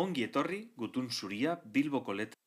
Ongi etorri Gutun Zuria Bilboko letra.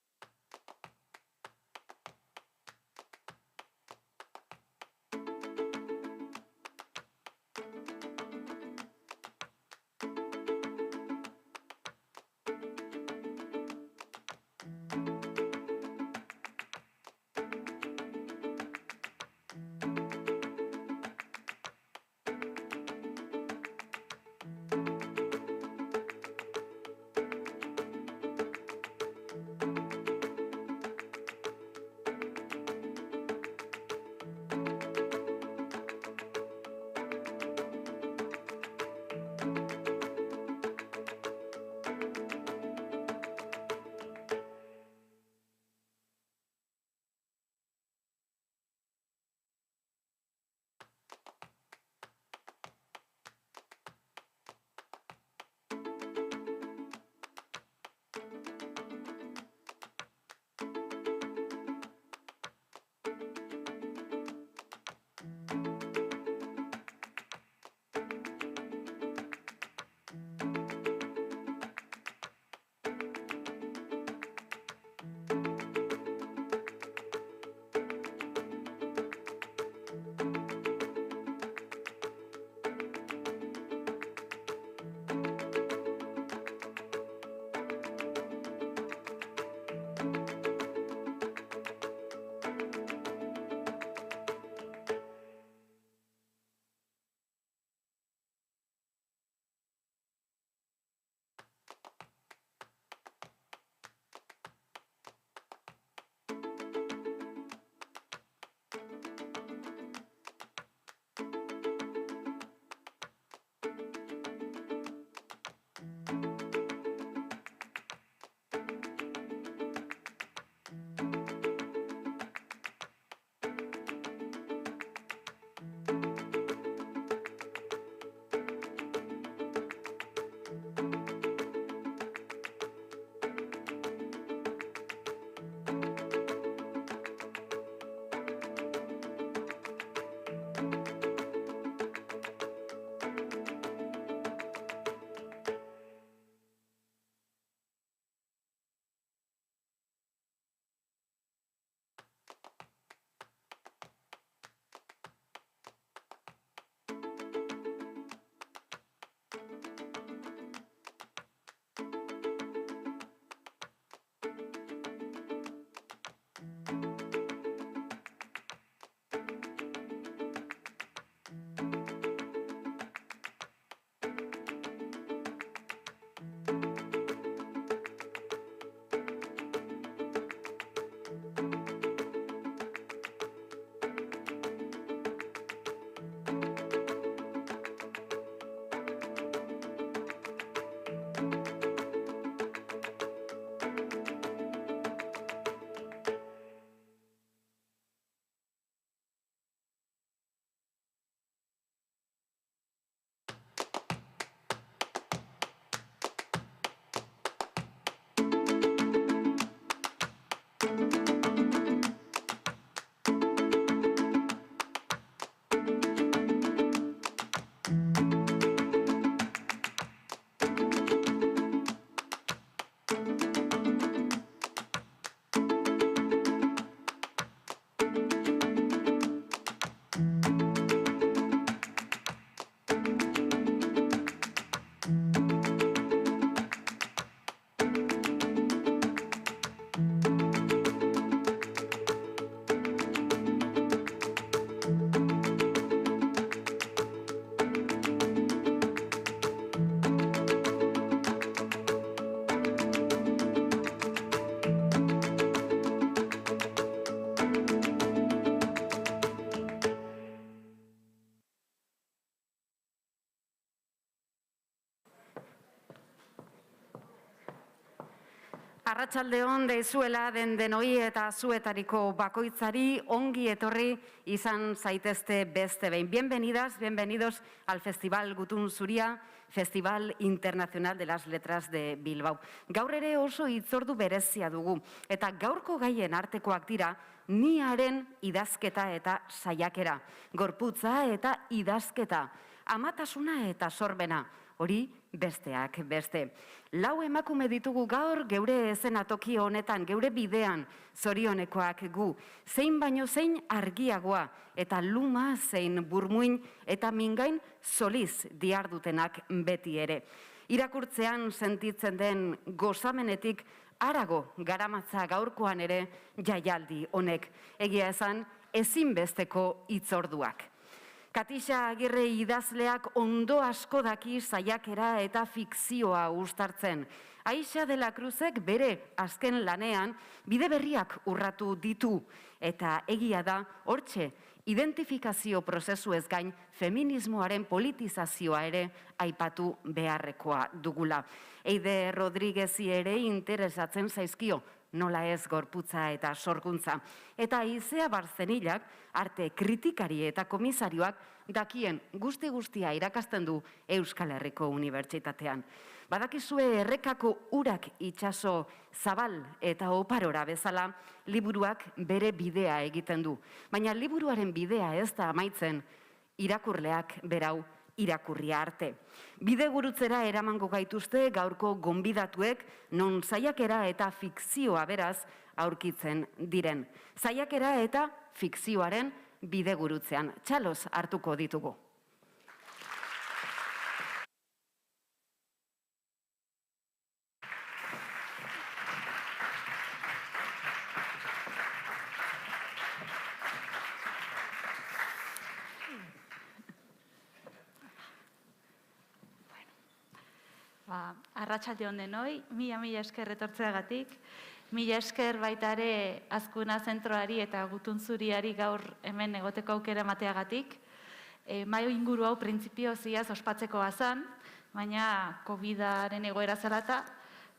Arratsaldeon deizuela denoi eta zuetariko bakoitzari ongi etorri izan zaitezte beste behin. Bienvenidas, bienvenidos al Festival Gutun Zuria, Festival Internacional de las Letras de Bilbao. Gaur ere oso hitzordu berezia dugu eta gaurko gaien artekoak dira niaren idazketa eta saiakera, gorputza eta idazketa, amatasuna eta sorbena, hori besteak beste. 4 emakume ditugu gaur geure eszenatoki honetan, geure bidean zorionekoak gu. Zein baino zein argiagoa eta luma zein burmuin eta mingain soliz diardutenak beti ere. Irakurtzean sentitzen den gozamenetik harago garamatza gaurkoan ere jaialdi honek. Egia esan, ezinbesteko hitzorduak. Katixa Agirre idazleak ondo asko daki saiakera eta fikzioa uztartzen. Aixa de la Cruzek bere azken lanean bide berriak urratu ditu. Eta egia da, hortxe, identifikazio prozesuez gain feminismoaren politizazioa ere aipatu beharrekoa dugula. Eide Rodríguezi ere interesatzen zaizkio, nola ez gorputza eta sorkuntza. Eta Izea Barzenillak, arte kritikari eta komisarioak dakien guzti-guztia irakasten du Euskal Herriko Unibertsitatean. Badakizue errekako urak itsaso zabal eta oparora bezala, liburuak bere bidea egiten du. Baina liburuaren bidea ez da amaitzen, irakurleak berau irakurria arte. Bide gurutzera eramango gaituzte gaurko gonbidatuek non saiakera eta fikzioa beraz aurkitzen diren. Saiakera eta fikzioaren bide gurutzean. Txaloz hartuko ditugu. Arratsalde on denoi, mila esker etortzeagatik, mila esker baita ere Azkuna Zentroari eta Gutun Zuriari gaur hemen egoteko aukera emateagatik. Mahai inguru hau printzipioz iaz ospatzeko bazan, baina COVID-aren egoera zela eta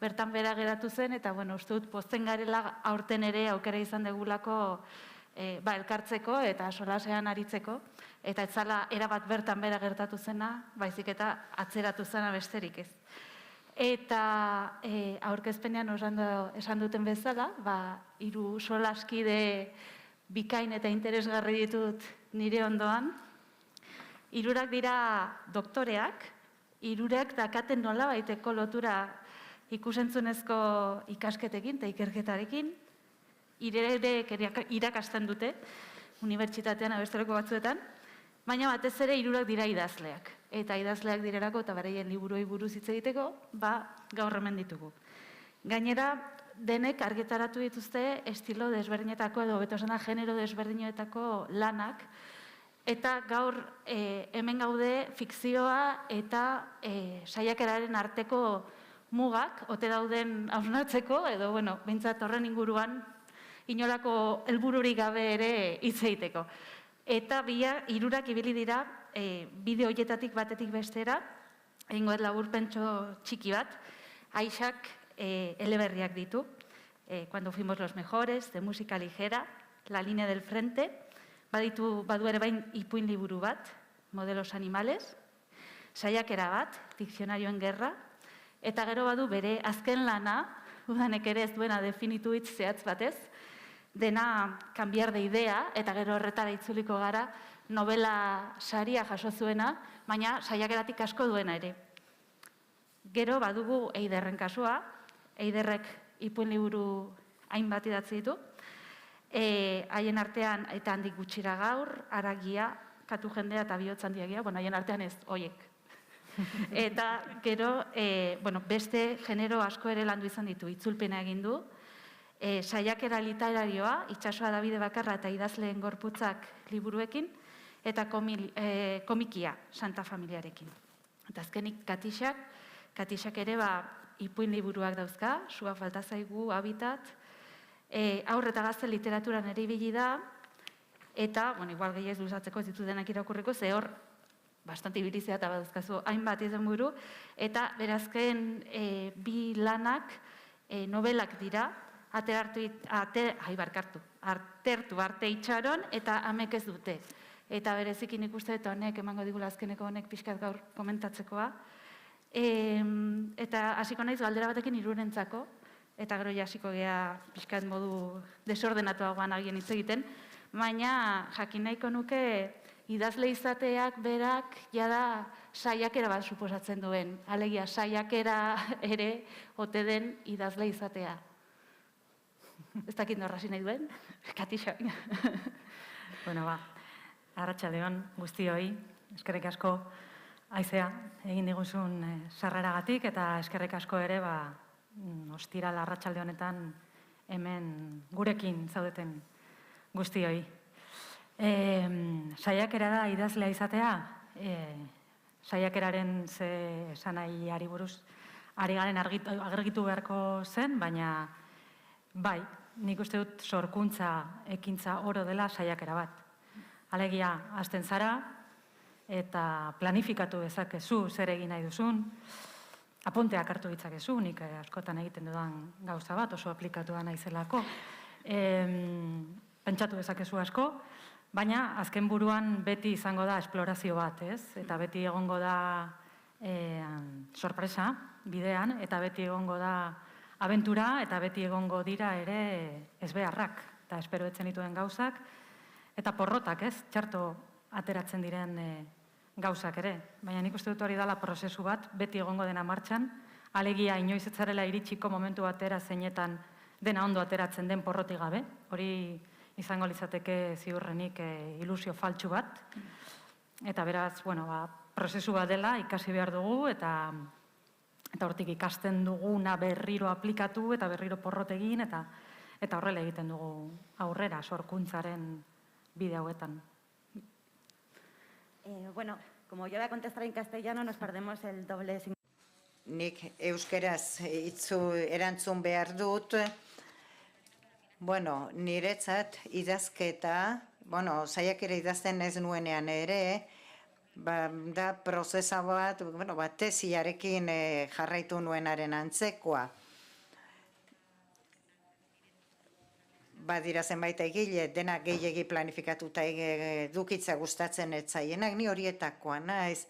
bertan bera geratu zen, eta uste dut pozten garela aurten ere aukera izan degulako elkartzeko eta solasean aritzeko, eta ez zala erabat bertan bera gertatu zena, baizik eta atzeratu zena besterik ez. Eta aurkezpenean esan duten bezala, 3 solaskide bikain eta interesgarri ditut nire ondoan. 3 dira doktoreak, 3 dakaten nolabaiteko lotura ikusentzunezko ikasketekin eta ikerketarekin, irakasten dute, unibertsitatean abesteleko batzuetan, baina batez ere 3 dira idazleak. Eta idazleak direlako eta beraien liburuei buruz hitz egiteko, gaur hemen ditugu. Gainera, denek argitaratu dituzte estilo desberdinetako edo hobeto esanda genero desberdinetako lanak, eta gaur hemen gaude fikzioa eta saiakeraren arteko mugak, ote dauden hausnartzeko, edo, behintzat horren inguruan inolako helbururik gabe ere hitz egiteko. Eta 3 ibili dira bide horietatik batetik bestera, egingoet laburpentxo txiki bat, Aixak eleberriak ditu, Cuando fuimos los mejores, de música ligera, La línea del frente, badu ere bain ipuin liburu bat, Modelos animales, saiakera bat, Diccionario en guerra, eta gero badu bere azken lana, udanek ere ez duena definitu hitz zehatz batez, dena Cambiar de idea, eta gero horretara itzuliko gara, novela saria jaso zuena, baina saiakeratik asko duena ere. Gero badugu Eiderren kasua, Eiderrek ipuin liburu hainbat idatzi ditu, haien artean eta Handik gutxira gaur, Haragia, Katu jendea eta Bihotz handiagia, haien artean ez, hoiek. Eta gero, beste genero asko ere landu izan ditu, itzulpena egin du, saiakera literarioa, Itsasoa Dabide Bakarra eta Idazleen gorputzak liburuekin, eta komikia Santa Familiarekin. Eta azkenik Katixak ere ipuin liburuak dauzka, Sua falta zaigu, Habitat, haur eta gazte literaturan ere ibili da, eta, igual gehiago luzatzeko ez ditu denak irakurriko, ze hor, bastante ibilizia eta baduzkazu hainbat izenburu, eta berazken 2 lanak novelak dira, Atertu arte itxaron eta Amek ez dute. Eta berezikin ikuste eta honek emango digula azkeneko honek pixkat gaur komentatzekoa. Eta hasiko naiz galdera batekin 3rentzako, eta gero jasiko gea pixkat modu desordenatuagoan agien hitz egiten, baina jakin nahiko nuke idazle izateak berak jada saiakera bat suposatzen duen. Alegia, saiakera ere ote den idazle izatea. Ez dakit norrasi nahi duen? Katixo. Bueno, arratsaldeon guztioi, eskerrik asko Aizea egin diguzun sarreragatik eta eskerrik asko ere ostiral arratsalde honetan hemen gurekin zaudeten guztioi. Saiakera da idazlea izatea, saiakeraren ze esanahiari buruz ari garen argitu beharko zen, baina bai, nik uste dut sorkuntza, ekintza oro dela saiakera bat. Alegia, hasten zara eta planifikatu dezakezu zer egin nahi duzun, apunteak hartu ditzakezu, nik askotan egiten dudan gauza bat, oso aplikatua naizelako. Pentsatu dezakezu asko, baina azken buruan beti izango da esplorazio bat, ez? Eta beti egongo da sorpresa bidean, eta beti egongo da abentura, eta beti egongo dira ere ezbeharrak, eta espero etzen dituen gauzak, eta porrotak, ez? Txarto ateratzen diren gauzak ere. Baina nik uste dut hori dela prozesu bat, beti egongo dena martxan, alegia inoiz ez zarela iritsiko momentu batera zeinetan dena ondo ateratzen den porrotik gabe. Hori izango litzateke ziurrenik ilusio faltsu bat. Eta beraz, prozesu bat dela ikasi behar dugu, eta hortik ikasten duguna berriro aplikatu eta berriro porrot egin, eta horrela egiten dugu aurrera sorkuntzaren bide hauetan. Bueno, como yo voy a contestar en castellano, nos perdemos el doble significado. Nik euskeraz erantzun behar dut. Bueno, niretzat idazketa, saiakera idazten ez nuenean ere, da prozesa bat, tesiarekin jarraitu nuenaren antzekoa. Badira zenbait egile, dena gehiegi planifikatuta edukitza gustatzen etzaienak, ni horietakoa naiz,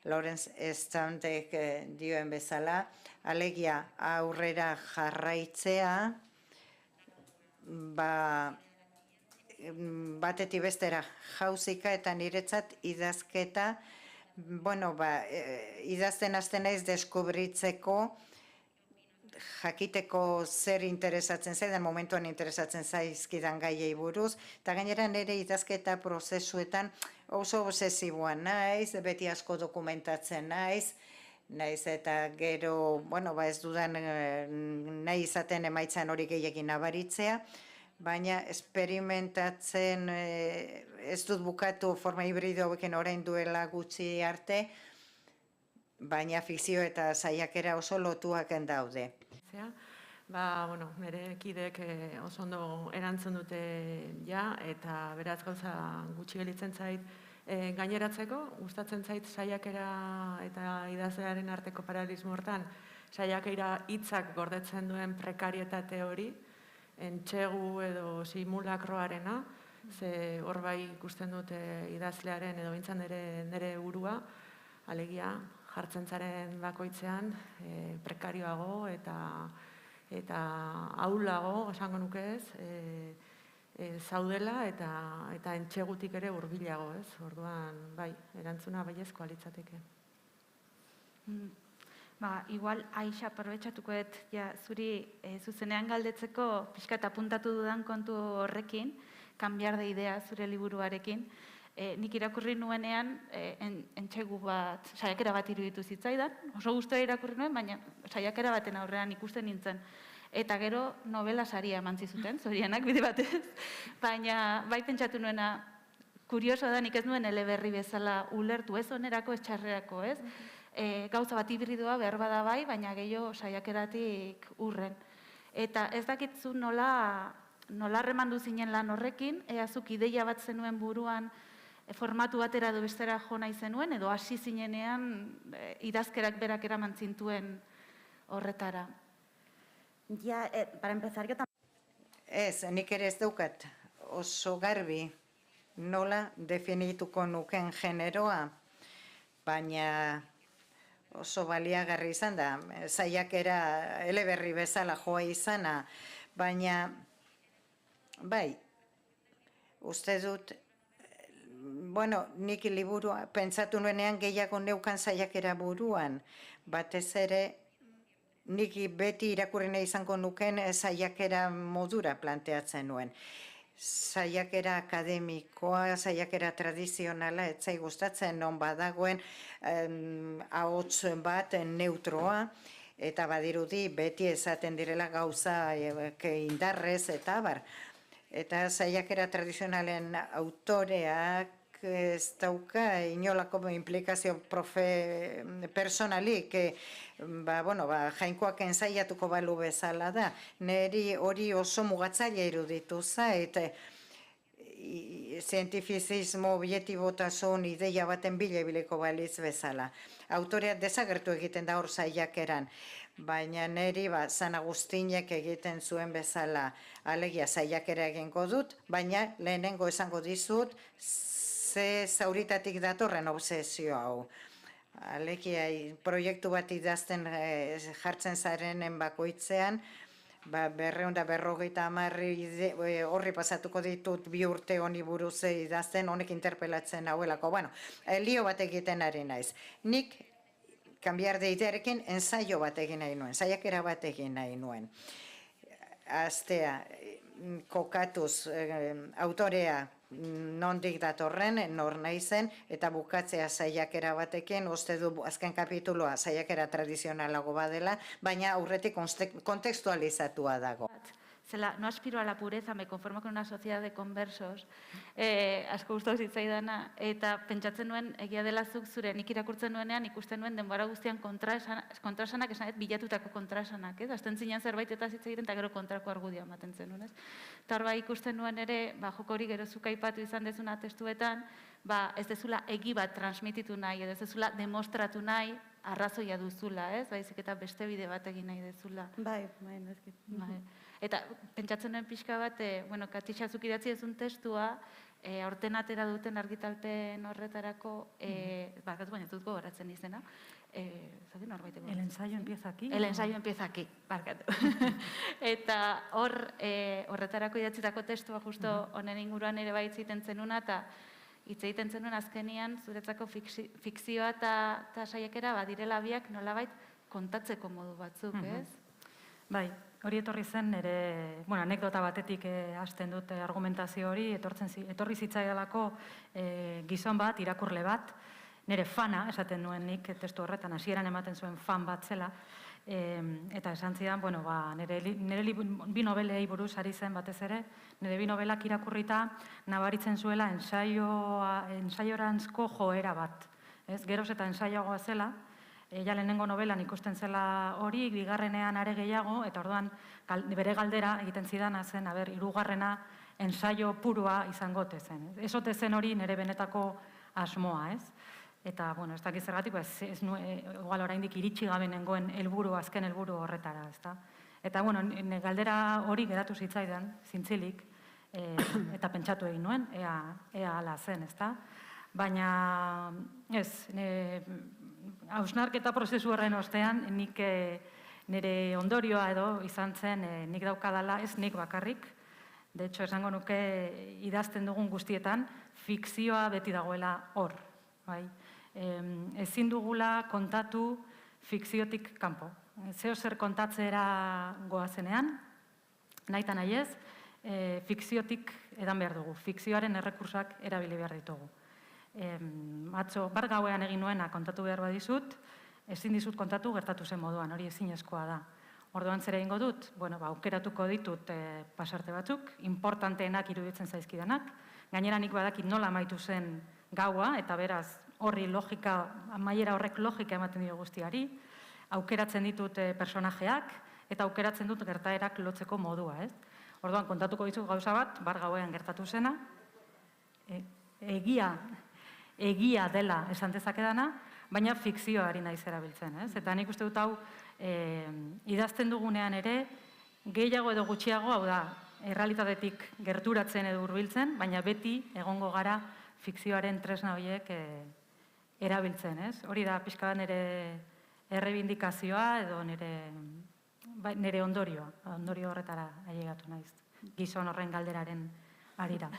Lorenz Estandek dioen bezala, alegia aurrera jarraitzea, batetik bestera jauzika eta niretzat idazketa, idazten hasten naiz deskubritzeko, jakiteko zer interesatzen zaidan, momentuan interesatzen zaizkidan gaiei buruz, eta gainera nire idazketa prozesuetan oso obsesiboa naiz, beti asko dokumentatzen naiz eta gero, ez dudan nahi izaten emaitzan hori gehiagin nabaritzea, baina esperimentatzen ez dut bukatu forma hibrido hauekin orain duela gutxi arte, baina fikzio eta saiakera oso lotuak daude. Nire kidek oso ondo erantzun dute eta beraz gauza gutxi gelitzen zait gaineratzeko, gustatzen zait saiakera eta idazlearen arteko paralelismo hortan, saiakera hitzak gordetzen duen prekarietate hori, entsegu edo simulakroarena, ze hor bai ikusten dute idazlearen edo bintzan nire burua, alegia jartzen zaren bakoitzean prekarioago eta ahulago, esango nuke ez, zaudela eta entxegutik ere hurbilago, ez? Orduan, bai, erantzuna baiezkoa litzateke. Igual, Aixa, aprobetxatuko zuri zuzenean galdetzeko pixkat apuntatu dudan kontu horrekin, cambiar de idea zure liburuarekin. Nik irakurri nuenean entsegu bat, saiakera bat iruditu zitzaidan, oso gustora irakurri nuen, baina saiakera baten aurrean ikusten nintzen. Eta gero novela saria eman zizuten, zorionak bide batez, baina bai pentsatu nuena, kurioso da nik ez nuen eleberri bezala ulertu, ez onerako, ez txarrerako, ez? Gauza bat hibridoa behar bada bai, baina gehiago saiakeratik urren. Eta ez dakitzu nola remandu zinen lan horrekin, eazuk ideia bat zenuen buruan formatu batera edo bestera jo nahi zenuen, edo hasi zinenean idazkerak berak eraman zintuen horretara. Para empezar, yo también. Ez, nik ere ez daukat oso garbi nola definituko nuken generoa, baina oso baliagarri izan da, saiakera eleberri bezala joa izana, baina bai, uste dut bueno, nik liburua pentsatu nuenean gehiago neukan saiakera buruan, batez ere nik beti irakurri nahi izango nuken saiakera modura planteatzen nuen. Saiakera akademikoa, saiakera tradizionala, etzai gustatzen non badagoen ahots bat neutroa, eta badirudi beti esaten direla gauza indarrez eta bar. Eta saiakera tradizionalen autoreak ez dauka inolako implikazio personalik, jainkoak ensaiatuko balu bezala da. Neri hori oso mugatzaile iruditu zait, zientifizismo objetibotasun ideia baten bilebileko baliz bezala. Autorea desagertu egiten da hor saiakeran, baina neri San Agustinek egiten zuen bezala alegia saiakera egingo dut, baina lehenengo esango dizut ze zauritatik datorren obsesio hau. Alegia proiektu bat idazten jartzen zarenen bakoitzean, 250 horri pasatuko ditut 2 urte honi buruz idazten, honek interpelatzen hauelako. Bueno, lio bat egiten ari naiz. Nik, cambiar de idearekin, ensaio bat egin nahi nuen, saiakera bat egin nahi nuen. Astea, kokatuz, autorea nondik datorren, nor naizen, eta bukatzea saiakera batekin, uste du azken kapituloa saiakera tradizionalago badela, baina aurretik kontekstualizatua dago. Zela, no aspiro a la pureza, me conformo con una sociedad de conversos, asko gustatu zitzaidana, eta pentsatzen nuen, egia dela zuk zure, nik irakurtzen nuenean, ikusten nuen denbora guztian kontrasanak, esanet bilatutako kontrasanak, ez? Azten zinen zerbait eta hitz egiten, eta gero kontrako argudioa ematen zenuen, ez? Eta hor ikusten nuen ere, joko hori gero zuk aipatu izan dezuna testuetan, ez dezula egi bat transmititu nahi, edo ez dezula demostratu nahi, arrazoia duzula, ez? Baizik eta beste bide bat egin nahi dezula. Bai, noski. Eta pentsatzen nuen pixka bat, Katixazuk idatzi ezun testua, aurten atera duten argitalpen horretarako, barkatu baina dut gogoratzen izena. El ensayo empieza aquí. El ensayo empieza aquí, barkatu. Eta horretarako idatzitako testua justo honen inguruan ere bai ziten zenuna, eta hitz egiten zenuen azkenian, zuretzako fikzioa eta saiakera badirela biak nolabait kontatzeko modu batzuk, ez? Bai, hori etorri zen nire, anekdota batetik hasten dut argumentazio hori, etorri zitzaidalako gizon bat, irakurle bat, nire fana, esaten nuen nik testu horretan, hasieran ematen zuen fan bat zela, eta esan zidan, nire bi nobelei buruz ari zen batez ere, nire bi nobelak irakurrita nabaritzen zuela ensaiorantzko joera bat. Geroz eta ensaioagoa zela, ja lehenengo novelan ikusten zela hori, bigarrenean are gehiago, eta orduan bere galdera egiten zidana zen, hirugarrena ensaio purua izango ote zen. Ez ote zen hori nire benetako asmoa, ez? Eta, ez dakit zergatik, igual oraindik iritsi gabe nengoen azken helburu horretara, ezta? Eta, galdera hori geratu zitzaidan, zintzilik, eta pentsatu egin nuen, ea ala zen, ezta? Baina, hausnarketa prozesu horren ostean, nik nire ondorioa edo izan zen nik daukadala, ez nik bakarrik. De hecho, esango nuke idazten dugun guztietan, fikzioa beti dagoela hor. Ezin dugula kontatu fikziotik kanpo. Zeo zer kontatzera goazenean, nahita nahi ez, fikziotik edan behar dugu. Fikzioaren errekursak erabili behar ditugu. Atzo, bar gauean egin nuena kontatu behar badizut, ezin dizut kontatu gertatu zen moduan, hori ezinezkoa da. Orduan zer egingo dut, aukeratuko ditut pasarte batzuk, importanteenak iruditzen zaizkidanak, gainera nik badakit nola amaitu zen gaua, eta beraz horri logika, amaiera horrek logika ematen dio guztiari, aukeratzen ditut personajeak, eta aukeratzen dut gertaerak lotzeko modua, ez? Orduan kontatuko ditut gauza bat, bar gauean gertatu zena, egia dela esan dezakedana, baina fikzioari naiz erabiltzen, ez? Eta nik uste dut hau, idazten dugunean ere, gehiago edo gutxiago, hau da, errealitatetik gerturatzen edo hurbiltzen, baina beti egongo gara fikzioaren tresna horiek erabiltzen, ez? Hori da pixka bat nire errebindikazioa edo nire ondorioa, ondorio horretara ailegatu naiz, gizon horren galderaren arira.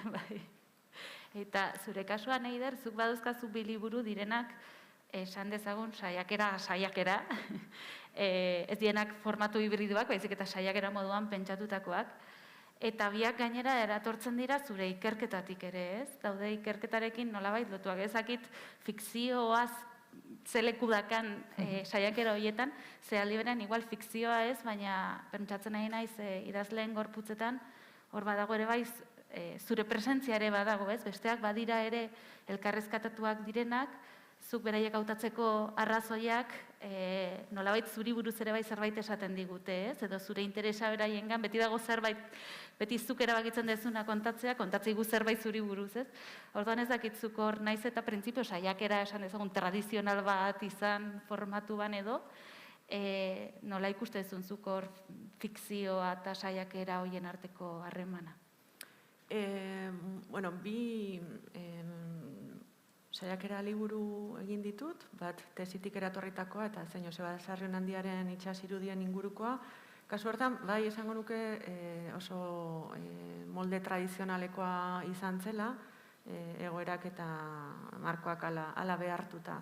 Eta zure kasuan, Eider, zuk baduzkazu bi liburu direnak, esan dezagun saiakera, ez dienak formatu hibriduak, baizik eta saiakera moduan pentsatutakoak, eta biak gainera eratortzen dira zure ikerketatik ere, ez? Daude ikerketarekin nolabait lotuak, ezakit fikzioaz zeleku dakan saiakera horietan, ze aldi berean igual fikzioa ez, baina pentsatzen nahi naiz idazleen gorputzetan, hor badago ere baiz, zure presentzia ere badago, ez? Besteak badira ere elkarrezkatatuak direnak, zuk beraiek hautatzeko arrazoiak nolabait zuri buruz ere bai zerbait esaten digute, ez? Edo zure interesa beraiengan beti dago zerbait, beti zuk erabakitzen dezuna kontatzeigu zerbait zuri buruz, ez? Orduan ez dakitzuk hor naiz eta printzipio saiakera esan dezagun tradizional bat izan formatuan edo, nola ikuste dezunzuk hor fikzioa eta saiakera hoien arteko harremana? Bueno, bi saiakera liburu egin ditut, bat tesitik eratorritakoa eta zein Joseba Sarrionandiaren itsas irudien ingurukoa. Kasu hortan, bai esango nuke oso molde tradizionalekoa izan zela, egoerak eta markoak ala behartuta.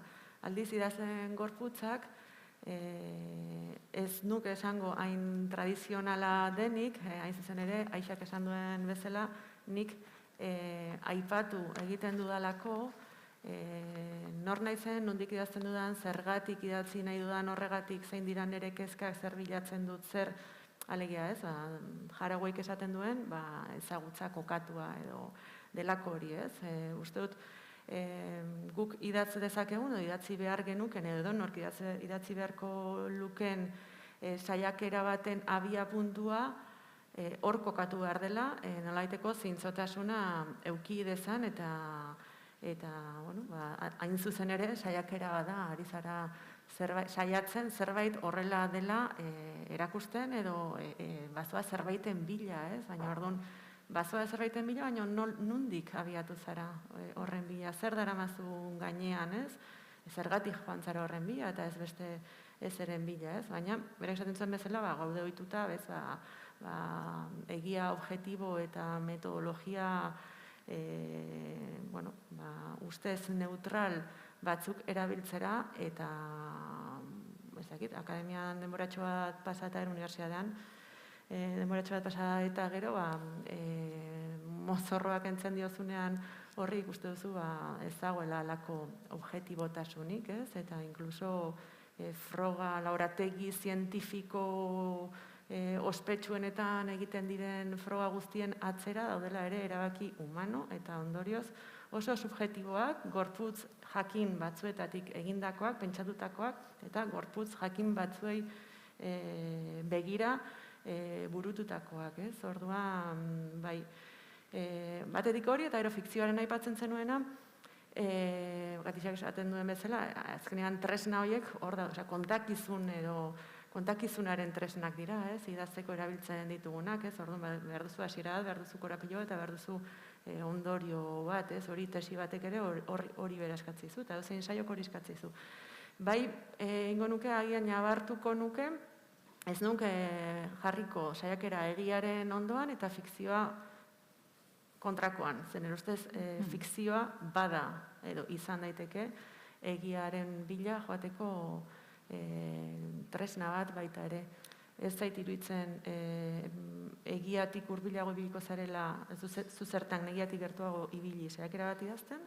Aldiz idazleen gorputzak, ez nuke esango hain tradizionala denik, hain zuzen ere, Aixak esan duen bezala, nik aipatu egiten dudalako, nor naizen, nondik idazten dudan, zergatik idatzi nahi dudan horregatik, zein dira nire kezkak, zer bilatzen dut, zer alegia ez, Jarauek esaten duen, ezagutza kokatua edo delako hori ez. Uste dut, guk idatz dezakegun, edo idatzi behar genuken, edo nork idatzi beharko luken saiakera baten abia puntua, hor kokatu behar dela, nolaiteko zintzotasuna euki dezan eta hain zuzen ere saiakera bada, ari zara saiatzen zerbait horrela dela erakusten edo bazoa zerbaiten bila, ez? Baina orduan, bazoa zerbaiten bila, baina nondik abiatu zara horren bila, zer daramazu gainean, ez? Zergatik joan zara horren bila eta ez beste ezeren bila, ez? Baina, bere esaten zuen bezala, gaude ohituta, egia objektibo eta metodologia ustez neutral batzuk erabiltzera eta akademian denboratxo bat pasata unibertsitatean denboratxo bat pasata eta gero mozorroak entzen diozunean horri ikuste duzu ez dagoela alako objektibotasunik, ez? Eta inkluso froga, laurategi zientifiko ospetsuenetan egiten diren froga guztien atzera daudela ere erabaki humano eta ondorioz oso subjektiboak, gorputz jakin batzuetatik egindakoak, pentsatutakoak eta gorputz jakin batzuei begira burututakoak, ez? Orduan, bai, batetik hori eta fikzioaren aipatzen zenuena, Gatixak esaten duen bezala, azkenean tresna horiek hor da, kontakizun edo kontakizunaren tresnak dira, ez? Idazteko erabiltzen ditugunak, ez? Orduan, behar duzu hasiera bat, behar duzu korapilo eta behar duzu ondorio bat, ez? Hori tesi batek ere hori bera eskatzizu, eta zein saiok hori eskatzizu. Bai, ingo nuke, agian nabartuko nuke, ez nuke jarriko saiakera egiaren ondoan eta fikzioa kontrakoan. Zen erostez, fikzioa bada edo izan daiteke egiaren bila joateko tresna bat baita ere. Ez zait iruditzen egiatik hurbilago ibiliko zarela, zuzertan egiatik gertuago ibili saiakera bat idazten,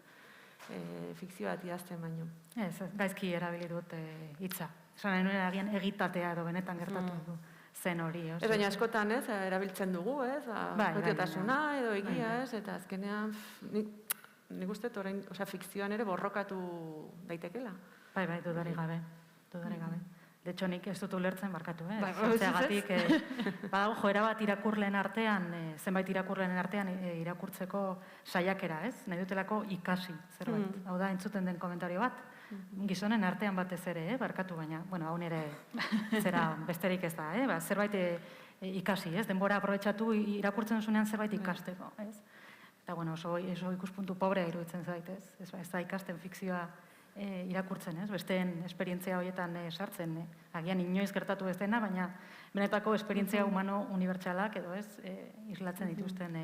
fikzio bat idazten baino. Ez, gaizki erabili dut hitza. Esan nahi nuen agian egitatea edo benetan gertatu du zen hori. Ez baina askotan, ez, erabiltzen dugu, ez, objektibotasuna edo egia, ez, eta azkenean nik uste orain, fikzioan ere borrokatu daitekela. Bai, dudarik gabe. De hecho, nik ez dut ulertzen barkatu, Zergatik, badago joera bat irakurleen artean, zenbait irakurleen artean irakurtzeko saiakera, ez? Nahi dutelako ikasi, zerbait. Hau da, entzuten den komentario bat. Gizonen artean batez ere, barkatu baina, hau nire zera besterik ez da, zerbait ikasi, ez? Denbora aprobetxatu irakurtzen duzunean zerbait ikasteko, ez? Eta, oso ikuspuntu pobrea iruditzen zait, ez? Ez da ikasten fikzioa irakurtzen, ez? Besteen esperientzia horietan sartzen, agian inoiz gertatu ez dena, baina benetako esperientzia humano unibertsalak edo ez, islatzen dituzten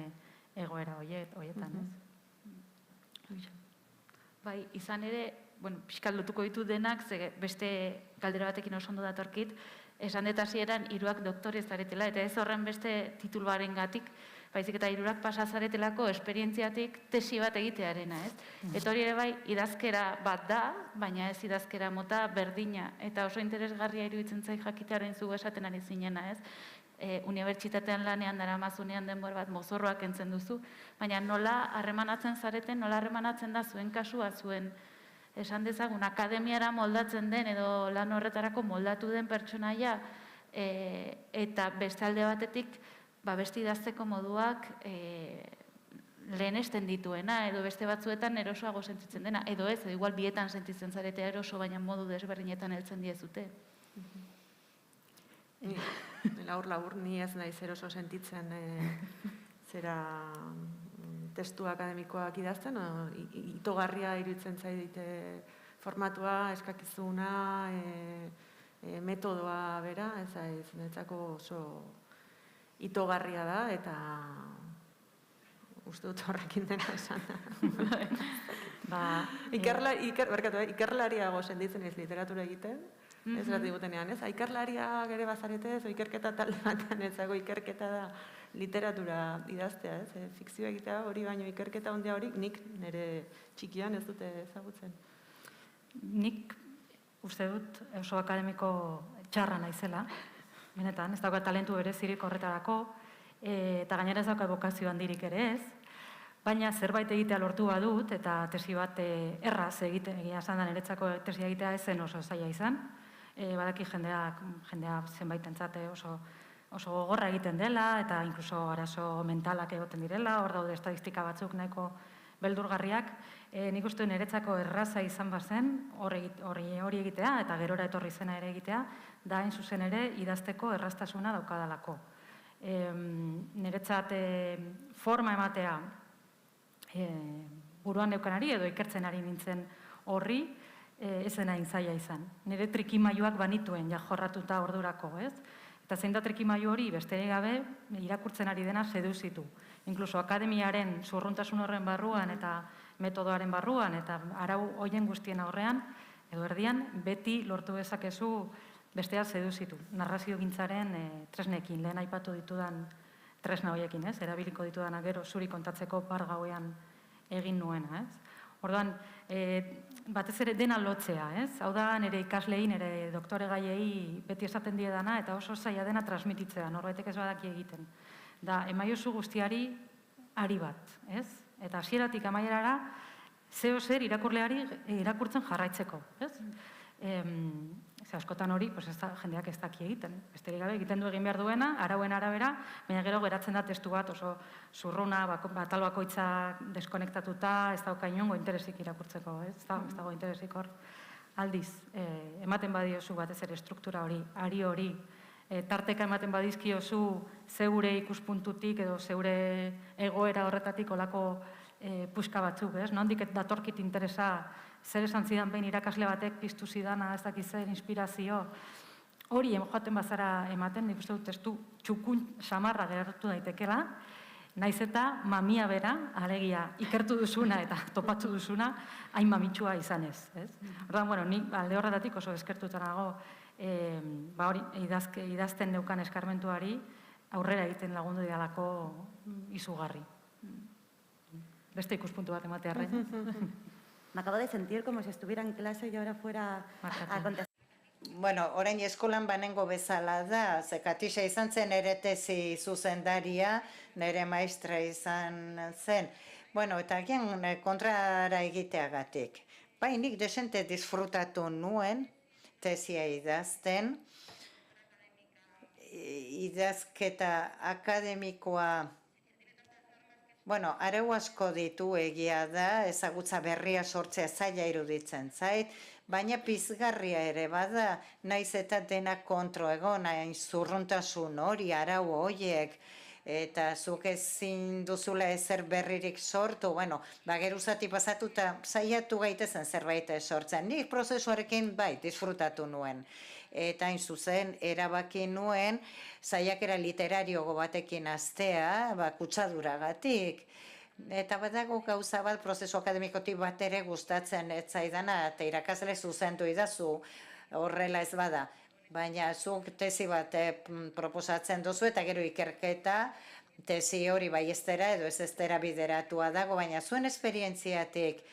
egoera horietan, ez? Bai, izan ere, pixkat lotuko ditu denak, ze beste galdera batekin oso ondo datorkit, esan dut hasieran hiruak doktore zaretela, eta ez horren beste tituluaren gatik, baizik eta hirurak pasa zaretelako esperientziatik tesi bat egitearena, ez? Eta hori ere bai, idazkera bat da, baina ez idazkera mota berdina, eta oso interesgarria iruditzen zait jakitearen zu esaten ari zinena, ez? Unibertsitatean lanean daramazunean denbora bat mozorroak entzen duzu, baina nola harremanatzen zareten, nola harremanatzen da zuen kasua, zuen esan dezagun, akademiara moldatzen den edo lan horretarako moldatu den pertsonaia eta beste alde batetik beste idazteko moduak lehenesten dituena edo beste batzuetan erosoago sentitzen dena, edo ez, edo igual bietan sentitzen zarete eroso, baina modu desberdinetan heltzen diezute. Labur, ni ez naiz eroso sentitzen zera testu akademikoak idazten, itogarria iruditzen zaidite formatua, eskakizuna, metodoa bera, ez netzako oso itogarria da, eta uste dut horrekin dena esan da. Ikerlariago senditzen ez literatura egiten, ez bat digutenean, ez? Ikerlariak ere bazarete, ez, ikerketa talde batean ezago ikerketa da literatura idaztea, ez? Fikzioa egitea hori baino ikerketa ondia hori nik nire txikian ez dute ezagutzen. Nik uste dut oso akademiko txarra naizela, benetan, ez dauka talentu berezirik horretarako, eta gainera ez dauka bokazio handirik ere ez, baina zerbait egitea lortu badut, eta tesi bat erraz egia esan da niretzako tesia egitea ez zen oso zaila izan, badaki jendea zenbaitentzat oso gogorra egiten dela, eta inkluso arazo mentalak egoten direla, hor daude estadistika batzuk nahiko beldurgarriak, nik uste niretzako erraza izan bazen hori egitea, eta gerora etorri zena ere egitea, da hain zuzen ere idazteko erraztasuna daukadalako. Niretzat forma ematea buruan neukanari edo ikertzen ari nintzen horri, ez dena intzaia izan. Nire trikimailuak banituen jorratuta ordurako, ez? Eta zein da trikimailu hori besterik gabe irakurtzen ari dena seduzitu. Inkluso akademiaren zurruntasun horren barruan eta metodoaren barruan eta arau hoien guztien aurrean edo erdian beti lortu dezakezu bestea seduzitu. Narrazio gintzaren tresnekin, lehen aipatu ditudan tresna horiekin, ez? Erabiliko ditudana gero zuri kontatzeko gauean egin nuena, ez? Orduan, batez ere dena lotzea, ez? Hau da, nire ikaslei, nire doktore gaiei beti esaten diedana eta oso zaila dena transmititzea, norbaitek ez badaki egiten. Da, emaiozu guztiari ari bat, ez? Eta hasieratik amaierara, zeo zer irakurleari irakurtzen jarraitzeko, ez? Askotan hori, jendeak ez daki egiten. Besterik gabe egiten du egin behar duena, arauen arabera, baina gero geratzen da testu bat oso zurruna, batal bakoitza deskonektatuta, ez dauka inongo interesik irakurtzeko, ez dago interesik hor. Aldiz, ematen badiozu batez ere struktura hori, ari hori, tarteka ematen badizkiozu zeure ikuspuntutik edo zeure egoera horretatik olako puska batzuk, ez? Nondik datorkit interesa zer esan zidan behin irakasle batek piztu zidana, ez dakiz zer, inspirazio. Hori joaten bazara ematen, nik uste dut testu txukun samarra geratu daitekela, naiz eta mamia bera, alegia, ikertu duzuna eta topatu duzuna, hain mamitsua izanez. Orduan, bueno, nik alde horretatik oso eskertuta nago, hori idazten neukan eskarmentuari aurrera egiten lagundu didalako izugarri. Beste ikuspuntu bat ematearren. Me acabo de sentir como si estuviera en clase y ahora fuera a contestar. Bueno, orain eskolan banengo bezala da, ze Katixa izan zen ere tesi zuzendaria, nire maestra izan zen. Bueno, eta agian kontrara egiteagatik. Bai, nik desente disfrutatu nuen tesia idazten, idazketa akademikoa. Bueno, arau asko ditu egia da, ezagutza berria sortzea zaila iruditzen zait, baina pizgarria ere bada, naiz eta dena kontro egon, hain zurruntasun hori, arau horiek, eta zuk ezin duzula ezer berririk sortu, bueno, geruzati pasatuta saiatu gaitezen zerbait sortzen. Nik prozesuarekin bai, disfrutatu nuen. Eta hain zuzen, erabaki nuen, saiakera literariogo batekin hastea, kutsaduragatik. Eta badago gauza bat prozesu akademikotik bat ere gustatzen ez zaidana, eta irakasle zuzendu idazu horrela ez bada. Baina zuk tesi bat proposatzen duzu eta gero ikerketa, tesi hori bai estera edo ez estera bideratua dago, baina zuen esperientziatik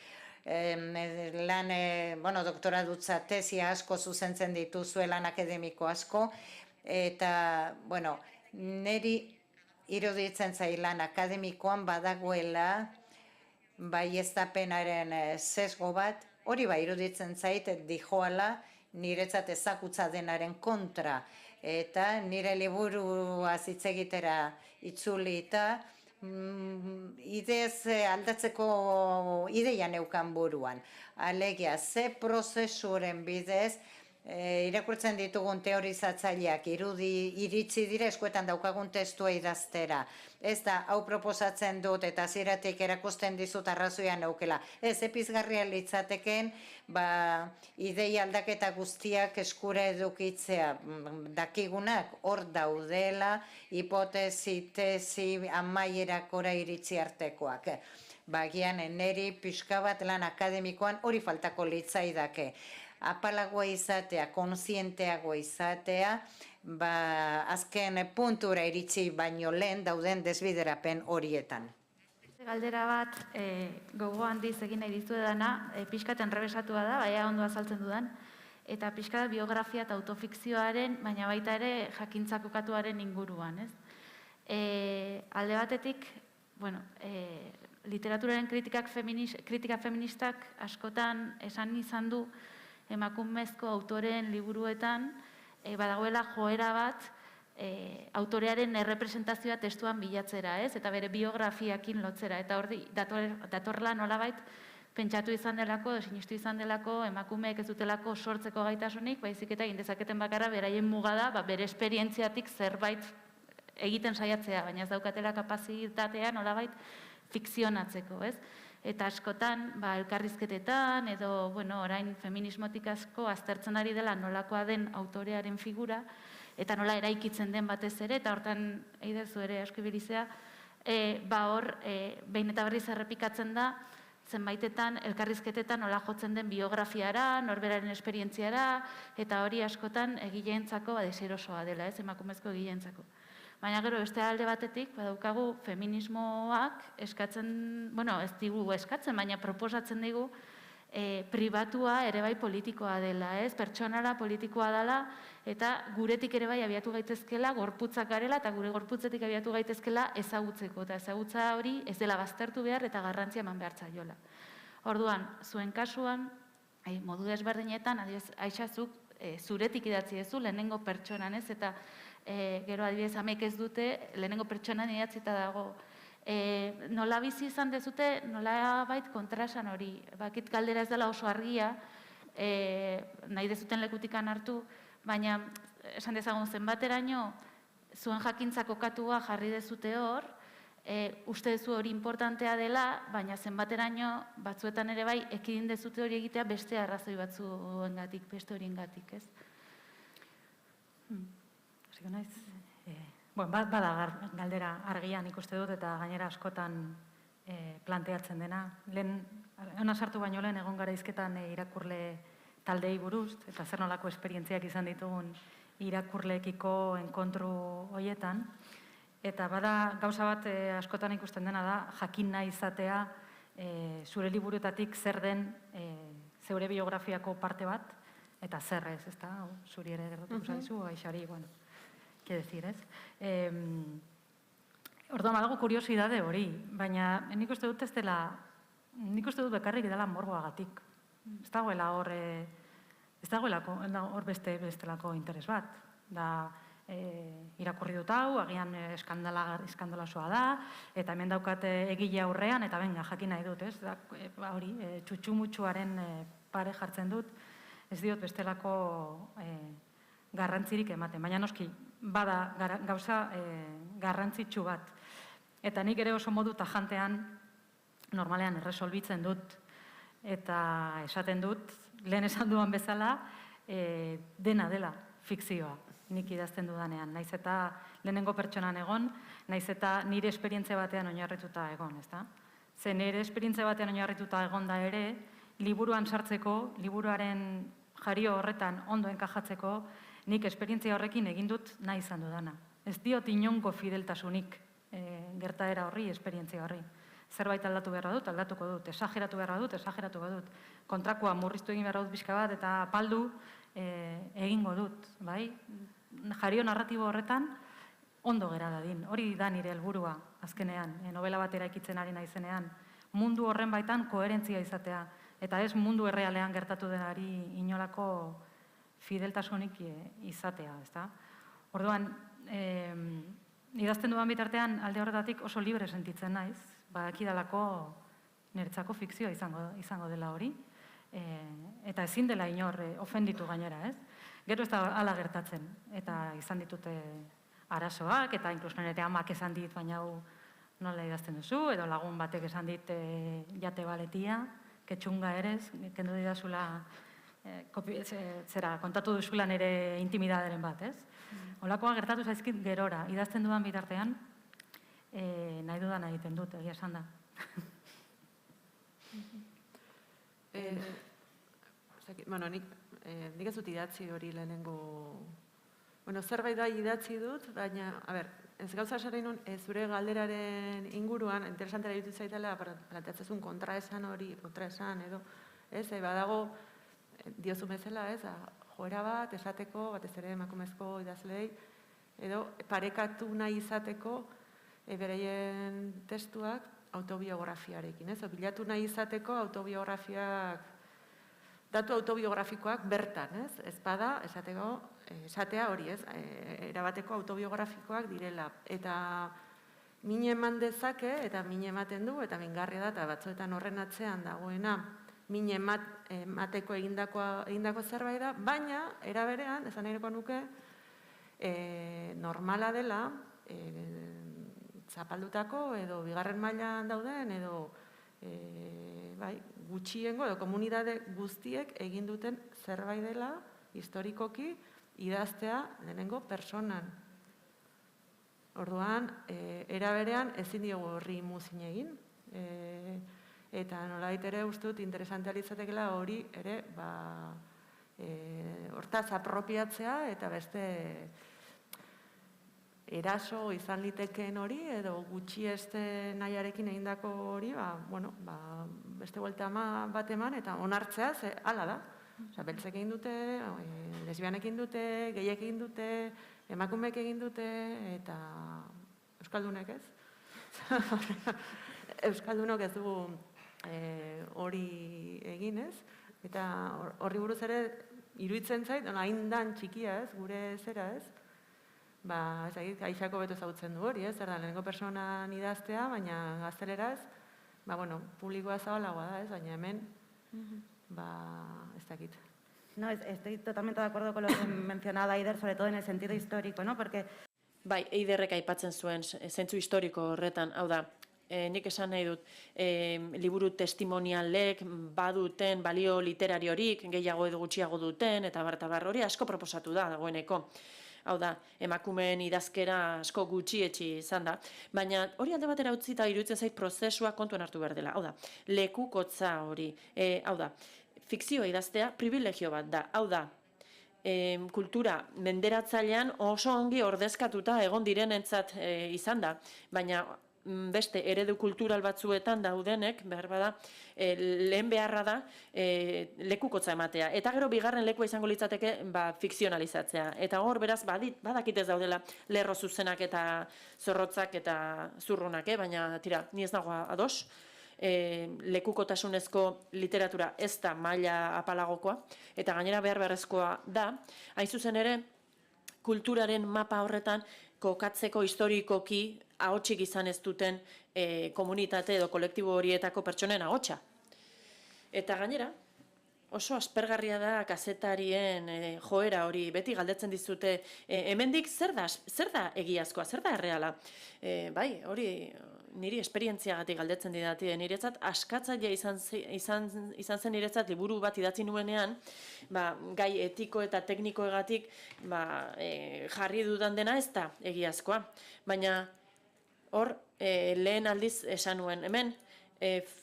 doktora dutza tesia asko zuzentzen dituzue lan akademiko asko, eta, niri iruditzen zailan akademikoan badagoela baieztapenaren sesgo bat, hori bai iruditzen zait dijoala niretzat ezagutza denaren kontra, eta nire liburua hitz egitera itzuli eta idez aldatzeko ideia neukan buruan. Alegia, ze prozesuren bidez irakurtzen ditugun teorizatzaileak iritsi dira eskuetan daukagun testua idaztera. Ez da, hau proposatzen dut eta hasieratik erakusten dizut arrazoia neukela. Ez, epizgarria litzateken, ideia aldaketa guztiak eskura edukitzea dakigunak hor daudela, hipotesi, tesi, amaierakora iritsi artekoak. Bagian, neri pixka bat lan akademikoan hori faltako litzaidake. Apalagoa izatea, konsienteagoa izatea, azken puntura iritsi baino lehen dauden desbiderapen horietan. Galdera bat, gogo handiz egin nahi dizu edana, pixkat enrebesatua da, baina ondo azaltzen dudan, eta pixkat biografia eta autofikzioaren, baina baita ere jakintzakokatuaren inguruan, ez? Alde batetik, literaturaren kritika feministak askotan esan izan du, emakumezko autoreen liburuetan badagoela joera bat autorearen errepresentazioa testuan bilatzera, ez? Eta bere biografiakin lotzera. Eta hori datorrela nolabait pentsatu izan delako, sinistu izan delako, emakumeek ez dutelako sortzeko gaitasunik, baizik eta egin dezaketen bakarra beraien muga da, bere esperientziatik zerbait egiten saiatzea, baina ez daukatela kapazitatea nolabait fikzionatzeko, ez? Eta askotan, elkarrizketetan, edo, orain feminismotik asko aztertzen ari dela nolakoa den autorearen figura, eta nola eraikitzen den batez ere, eta hortan, eidezu ere asko ibilizea, hor, behin eta berriz errepikatzen da, zenbaitetan, elkarrizketetan nola jotzen den biografiara, norberaren esperientziara, eta hori askotan egileentzako deserosoa dela, ez, emakumezko egileentzako. Baina gero, beste alde batetik, badaukagu feminismoak eskatzen, ez digu eskatzen, baina proposatzen digu pribatua ere bai politikoa dela, ez? Pertsonala politikoa dela, eta guretik ere bai abiatu gaitezkela, gorputzak garela, eta gure gorputzetik abiatu gaitezkela ezagutzeko, eta ezagutza hori ez dela baztertu behar eta garrantzia eman behar zaiola. Orduan, zuen kasuan, modu desberdinetan, Aixazuk, zuretik idatzi duzu, lehenengo pertsonan, ez? Eta gero adibidez amek ez dute, lehenengo pertsonan idatzita dago. Nola bizi izan dezute, nola bait kontrasan hori. Bakit galdera ez dela oso argia, nahi dezuten lekutikan hartu, baina esan dezagun zenbateraino zuen jakintza kokatua jarri dezute hor, uste dezu hori importantea dela, baina zenbateraino batzuetan ere bai ekidin dezute hori egitea beste arrazoi batzuengatik, beste horiengatik, ez? Bada galdera argian ikuste dut eta gainera askotan planteatzen dena. Hona sartu baino lehen egon gara hizketan irakurle taldei buruz, eta zer nolako esperientziak izan ditugun irakurleekiko enkontru horietan. Eta bada gauza bat askotan ikusten dena da, jakin nahi izatea zure liburuetatik zer den zeure biografiako parte bat, eta zer ez, ez da, zuri ere gertatuko zaizu, Aixari, que decir, ez? Orduan, badago kuriosidade hori, baina nik uste dut ez dela, nik uste dut bekarrik dela morboagatik. Ez dagoela hor, ez dagoelako hor bestelako interes bat. Da, irakurri dut hau, agian eskandalasoa da, eta hemen daukate egile aurrean, eta benga, jakin nahi dut, ez? Hori, txutxumutxuaren pare jartzen dut, ez diot bestelako garrantzirik ematen, baina noski, bada gauza garrantzitsu bat. Eta nik ere oso modu tajantean normalean erresolbitzen dut eta esaten dut, lehen esan duan bezala, dena dela fikzioa nik idazten dudanean. Naiz eta lehenengo pertsonan egon, naiz eta nire esperientzia batean oinarrituta egon, ezta? Ze nire esperientzia batean oinarrituta egonda ere, liburuan sartzeko, liburuaren jario horretan ondo enkajatzeko, nik esperientzia horrekin egin dut nahi izan dudana. Ez diot inongo fideltasunik gertaera horri, esperientzia horri. Zerbait aldatu beharra dut, aldatuko dut, esageratu beharra dut, esageratuko dut. Kontrakoa murriztu egin beharra dut pixka bat eta paldu egingo dut, bai? Jario narratibo horretan ondo gera dadin. Hori da nire helburua azkenean, novela bat eraikitzen ari naizenean. Mundu horren baitan koherentzia izatea, eta ez mundu errealean gertatu denari inolako fideltasunik izatea, ezta? Orduan, idazten dudan bitartean alde horretatik oso libre sentitzen naiz, badakidalako niretzako fikzioa izango dela hori, eta ezin dela inor ofenditu gainera, ez? Gero ez da hala gertatzen, eta izan ditute arazoak, eta inkluso nire amak esan dit, baina hau nola idazten duzu, edo lagun batek esan dit jate baletia, ketxunga erez, kendu didazula, kontatu duzula nire intimidaderen bat, ez? Holakoa gertatu zaizkit gerora, idazten dudan bitartean, nahi dudan egiten dut, egia esan da. Nik ez dut idatzi hori lehenengo... Zerbait da idatzi dut, baina, ez gauza esan nahi nun, zure galderaren inguruan, interesantera ditu zaitela, planteatzezun kontraesan hori, kontraesan edo, ez, badago, diozu bezala, ez, joera bat, esateko, batez ere emakumezko idazlei, edo parekatu nahi izateko beraien testuak autobiografiarekin, ez, bilatu nahi izateko autobiografiak, datu autobiografikoak bertan, ez, ez bada, esatea hori, ez, erabateko autobiografikoak direla, eta mine eman dezake, eta mine ematen du, eta mingarria da, eta batzuetan horren atzean dagoena, mine emateko egindako zerbait da, baina, era berean, esan nahiko nuke, normala dela, zapaldutako, edo bigarren mailan dauden, edo gutxiengo, edo komunitate guztiek egin duten zerbait dela, historikoki, idaztea lehenengo personan. Orduan, era berean, ezin diogu horri muzin egin, eta nolabait ere uste dut interesantea litzatekeela hori ere hortaz apropiatzea eta beste eraso izan litekeen hori edo gutxieste nahiarekin egindako hori, beste buelta bat eman eta onartzea, ze hala da. Beltzek egin dute, lesbianek egin dute, gehiek egin dute, emakumeek egin dute, eta euskaldunek ez. Euskaldunok ez dugu hori egin ez, eta horri buruz ere iruditzen zait, hain dan txikia ez, gure zera ez, Aixako beto ezagutzen du hori, zer da, lehenengo personan idaztea, baina gazteleraz, publikoa zabalagoa da ez, baina hemen, ez dakit. No, estoy totalmente de acuerdo con lo que mencionaba Eider, sobre todo en el sentido histórico, ¿no? Porque... Bai, Eiderrek aipatzen zuen zentzu historiko horretan, hau da, nik esan nahi dut, liburu testimonialek baduten balio literariorik, gehiago edo gutxiago duten, eta bar hori asko proposatu da dagoeneko. Hau da, emakumeen idazkera asko gutxietxi izan da, baina hori alde batera utzi eta iruditzen zait prozesua kontuan hartu behar dela. Hau da, lekukotza hori, hau da, fikzioa idaztea privilegio bat da, hau da, kultura menderatzailean oso ongi ordezkatuta egon direnentzat izan da, baina beste eredu kultural batzuetan daudenek, behar bada, lehen beharra da lekukotza ematea. Eta gero bigarren lekua izango litzateke fikzionalizatzea. Eta hor, beraz, badakit ez daudela lerro zuzenak eta zorrotzak eta zurrunak, baina tira, ni ez nago ados. Lekukotasunezko literatura ez da maila apalagokoa, eta gainera beharrezkoa da, hain zuzen ere, kulturaren mapa horretan kokatzeko historikoki ahotsik izan ez duten komunitate edo kolektibo horietako pertsonen ahotsa. Eta gainera, oso aspergarria da kazetarien joera hori, beti galdetzen dizute, hemendik zer da egiazkoa, zer da erreala? Bai, hori niri esperientziagatik galdetzen didate, niretzat askatzailea izan zen niretzat liburu bat idatzi nuenean, gai etiko eta teknikoegatik jarri dudan dena ez da egiazkoa. Baina hor lehen aldiz esan nuen, hemen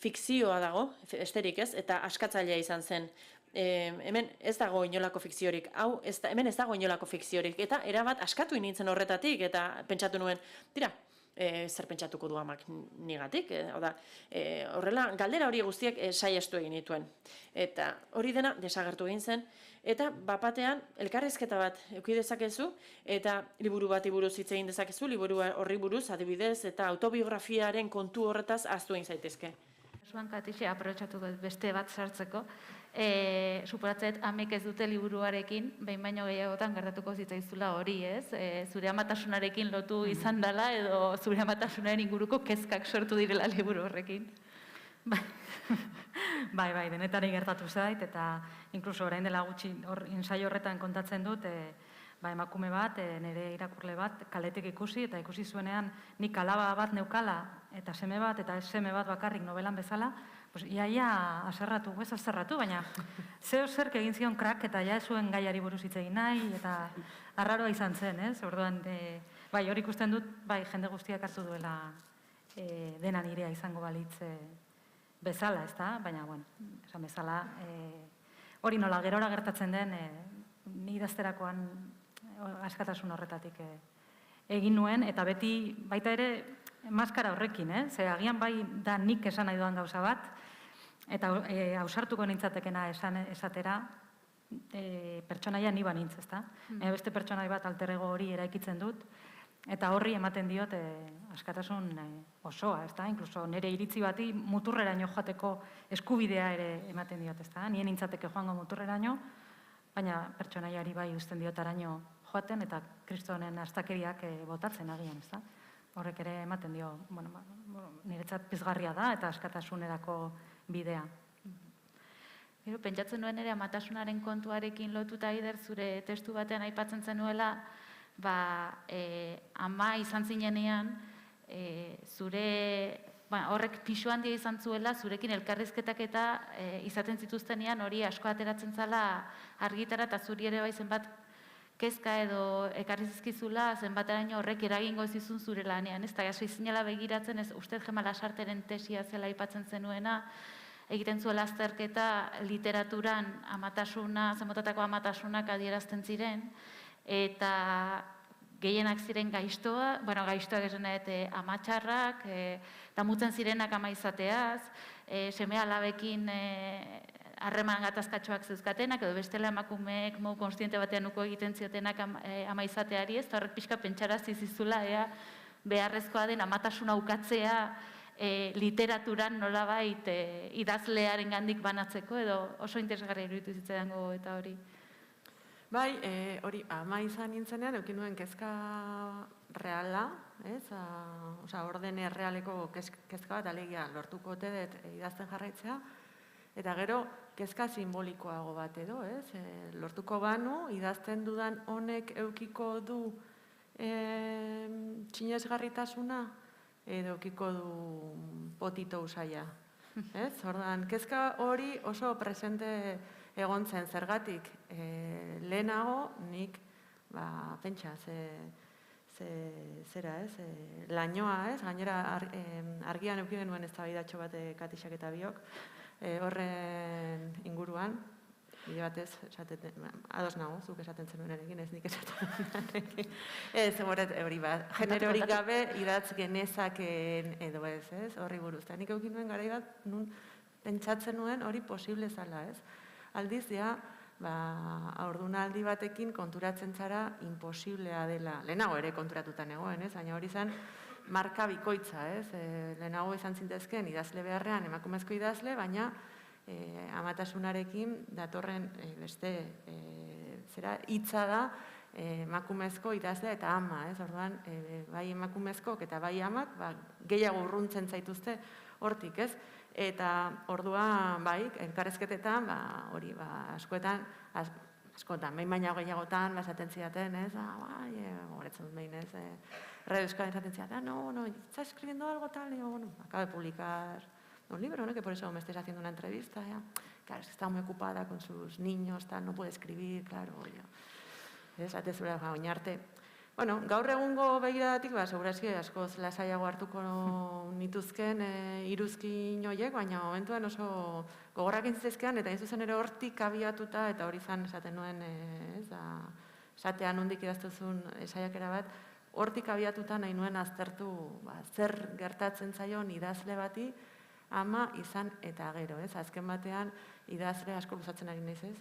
fikzioa dago, esterik ez, eta askatzailea izan zen. Hemen ez dago inolako fikziorik, hemen ez dago inolako fikziorik, eta erabat askatu nintzen horretatik, eta pentsatu nuen, tira, zer pentsatuko du amak nigatik, horrela, galdera hori guztiak saiestu egin nituen. Eta hori dena desagertu egin zen, eta bapatean elkarrizketa bat eduki dezakezu, eta liburu bati buruz hitz egin dezakezu, liburu horri buruz adibidez, eta autobiografiaren kontu horretaz ahaztu egin zaitezke. Kasuan Katixe, aprobetxatuko beste bat sartzeko, suporatzet amek ez dute liburuarekin, behin baino gehiagotan gertatuko zitzaizula hori, ez? Zure amatasunarekin lotu izan dela, edo zure amatasunaren inguruko kezkak sortu direla liburu horrekin. Bai, denetari gertatu zait, eta inkluso orain dela gutxi ensaio horretan kontatzen dut, emakume bat, nire irakurle bat, kaletik ikusi, eta ikusi zuenean nik alaba bat neukala, eta seme bat, eta seme bat bakarrik nobelan bezala, iaia aserratu, ez aserratu, baina zeo zerk egin zion krak, eta ja ez zuen gaiari buruz hitz egin nahi, eta arraroa izan zen, ez? Orduan, hori ikusten dut, jende guztiak hartu duela dena nirea izango balitz bezala, ez da? Baina, esan bezala, hori nola gerora gertatzen den, ni idazterakoan askatasun horretatik egin nuen, eta beti baita ere maskara horrekin, ze agian bai da nik esan nahi doan gauza bat, eta ausartuko nintzatekena esatera pertsonaia ni banintz, ezta? Beste pertsonai bat alterego hori eraikitzen dut, eta horri ematen diot askatasun osoa, ezta? Inkluso nire iritzi bati muturreraino joateko eskubidea ere ematen diot, ezta? Nien nintzateke joango muturreraino, baina pertsonaiari bai uzten diotaraino joaten eta kristonen astakeriak botatzen agian, ezta? Horrek ere ematen dio, niretzat pizgarria da eta askatasunerako bidea. Pentsatzen nuen ere amatasunaren kontuarekin lotuta Aider zure testu batean aipatzen zenuela, ama izan zinenean, zure horrek pisu handia izan zuela, zurekin elkarrizketak eta izaten zituztenean hori asko ateratzen zala argitara eta zuri ere bai zenbat kezka edo ekarri zizkizula, zenbateraino horrek eragingo zizun zure lanean. Ez da, hasi zinela begiratzen, ez uste Gema Lasarteren tesia zela aipatzen zenuena, egiten zuela azterketa literaturan amatasuna, zenbotatako amatasunak adierazten ziren, eta gehienak ziren gaiztoak esan amatxarrak, damutzen zirenak ama izateaz, seme alabekin harreman gatazkatxoak zeuzkatenak, edo bestela emakumeek modu konstiente batean uko egiten ziotenak ama izateari, ez, eta horrek pixka pentsarazi zizula, beharrezkoa den amatasuna ukatzea literaturan nolabait idazlearen gandik banatzeko, edo oso interesgarria iruditu zitzaidan eta hori. Bai, hori, ama izan nintzenean, eukin nuen kezka reala, ordene realeko kezka bat, alegia lortuko ote dut idazten jarraitzea, eta gero, kezka simbolikoago bat edo, lortuko banu, idazten dudan honek eukiko du txinesgarritasuna, edo eukiko du potito usaia. Ordan, kezka hori oso presente egon zen zergatik. Lehenago, nik, pentsa, lainoa, gainera argian euki genuen eztabaidatxo bat Katixak eta biok, horren inguruan, bide batez, ados nago, zuk esaten zenuen erekin, ez nik esaten erekin. Ez, hori bat, generorik gabe idatz genezakeen edo ez, horri buruz. Nik eukin nuen garai bat, nun pentsatzen nuen hori posible zala, ez? Aldiz, haurdunaldi batekin konturatzen zara imposiblea dela. Lehenago ere konturatuta negoen, baina hori zen marka bikoitza, lehenago izan zintezken idazle beharrean emakumezko idazle, baina amatasunarekin datorren beste hitza da emakumezko idazlea eta ama, orduan bai emakumezkok eta bai amak gehiago urruntzen zaituzte hortik, ez? Eta orduan, bai, elkarrezketetan, hori, askotan, behin baina gehiagotan, esaten zidaten, ez? Goretzen dut behin, ez? Radio Euskal esaten zidaten, no, ¿estás escribiendo algo tal? Digo, bueno, acabo de publicar un libro, ¿no? Que por eso me estáis haciendo una entrevista, ya. Claro, es que está muy ocupada con sus niños, tal, no puede escribir, claro, yo. Esate zure oinarte. Bueno, gaur egungo begiradatik, segurazki askoz lasaiago hartuko nituzken iruzkin horiek, baina momentuan oso gogorrak intzizkean, eta zuzen ere hortik abiatuta, eta hori zan esaten nuen, esatean nondik idaztuzun saiakera bat, hortik abiatuta nahi nuen aztertu zer gertatzen zaion idazle bati, ama izan eta gero, azken batean idazle asko luzatzen ari naiz, ez?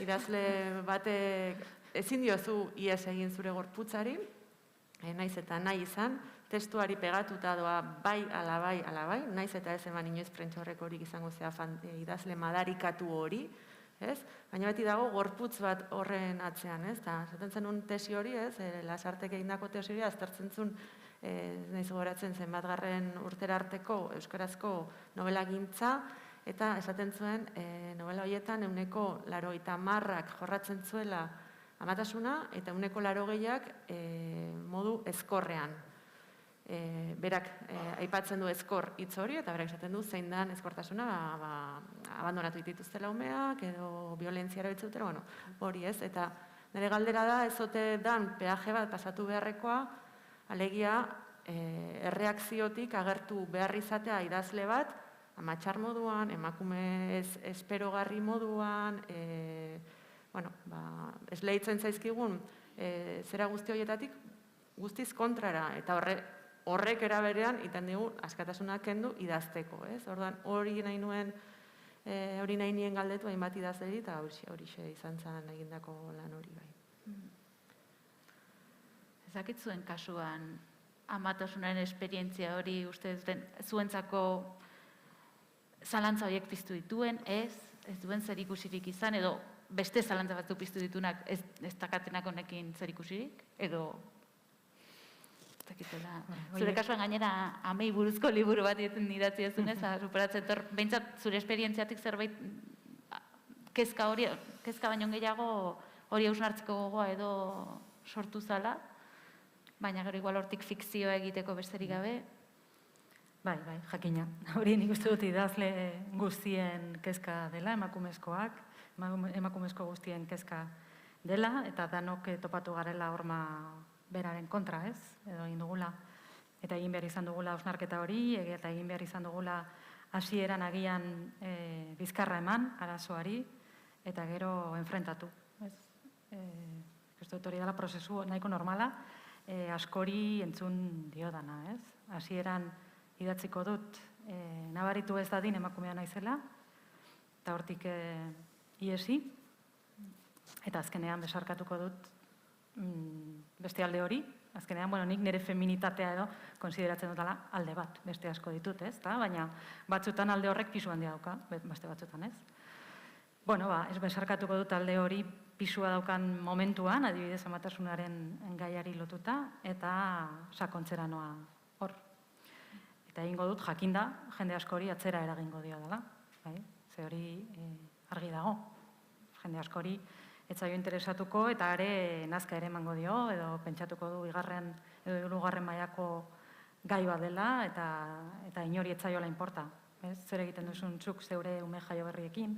Idazle batek ezin diozu ihes egin zure gorputzari, naiz eta nahi izan, testuari pegatuta doa bai, ala bai, naiz eta ez eman inoiz prentxaurreko horik izango zea idazle madarikatu hori, baina beti dago gorputz bat horren atzean, eta zaten zenun tesi hori, Lasartek egindako tesi hori, aztertzen zuen, nahiz gogoratzen zenbatgarren urtera arteko euskarazko novela gintza, eta esaten zuen novela horietan 90% jorratzen zuela amatasuna, eta 90% modu ezkorrean. Berak aipatzen du ezkor hitz hori, eta berak esaten du zein dan ezkortasuna abandonatu dituztela umeak, edo violentziara bitzutela, hori ez, eta nire galdera da ez ote dan peaje bat pasatu beharrekoa, alegia erreakziotik agertu behar izatea idazle bat, amatxar moduan, emakume esperogarri moduan, esleitzen zaizkigun zera guzti horietatik guztiz kontrara, eta horrek eraberean iten digu askatasuna kendu idazteko, ez? Orduan hori nahi nuen, hori nahi nien galdetu hainbat idazleri, eta horixe izan zen egindako lan hori bai. Ezakit zuen kasuan amatasunaren esperientzia hori uste zuentzako zalantza horiek piztu dituen, ez duen zerikusirik izan, edo beste zalantza batzuk piztu ditunak ez dakatenak honekin zerikusirik, edo zure kasuan gainera amei buruzko liburu bat idatzi ezunez, superatzen behintzat zure esperientziatik zerbait kezka baino gehiago hori hausnartzeko gogoa edo sortu zala, baina gero igual hortik fikzioa egiteko besterik gabe. Bai, jakina. Hori nik uste dut idazle guztien kezka dela, emakumezko guztien kezka dela, eta danok topatu garela horma beraren kontra, ez? Edo egin dugula, eta egin behar izan dugula hausnarketa hori, eta egin behar izan dugula hasieran agian bizkarra eman arazoari, eta gero enfrentatu. Ez dut hori dela prozesu nahiko normala, askori entzun diodana, ez? Hasieran idatziko dut, nabaritu ez dadin emakumea naizela, eta hortik iesi, eta azkenean besarkatuko dut beste alde hori, azkenean, nik nire feminitatea edo konsideratzen dutala alde bat, beste asko ditut, ez? Baina batzutan alde horrek pisu handia dauka, beste batzutan, ez? Ez besarkatuko dut alde hori pisua daukan momentuan, adibidez amatasunaren gaiari lotuta, eta sakontzera noa hor. Eta egingo dut, jakinda, jende asko hori atzera eragingo dio dela. Ze hori argi dago. Jende asko hori etzaio interesatuko eta are nazka ere emango dio, edo pentsatuko du igarren edo hirugarren mailako gai bat dela, eta inori etzaiola inporta. Zer egiten duzun zuk zeure ume jaio berriekin,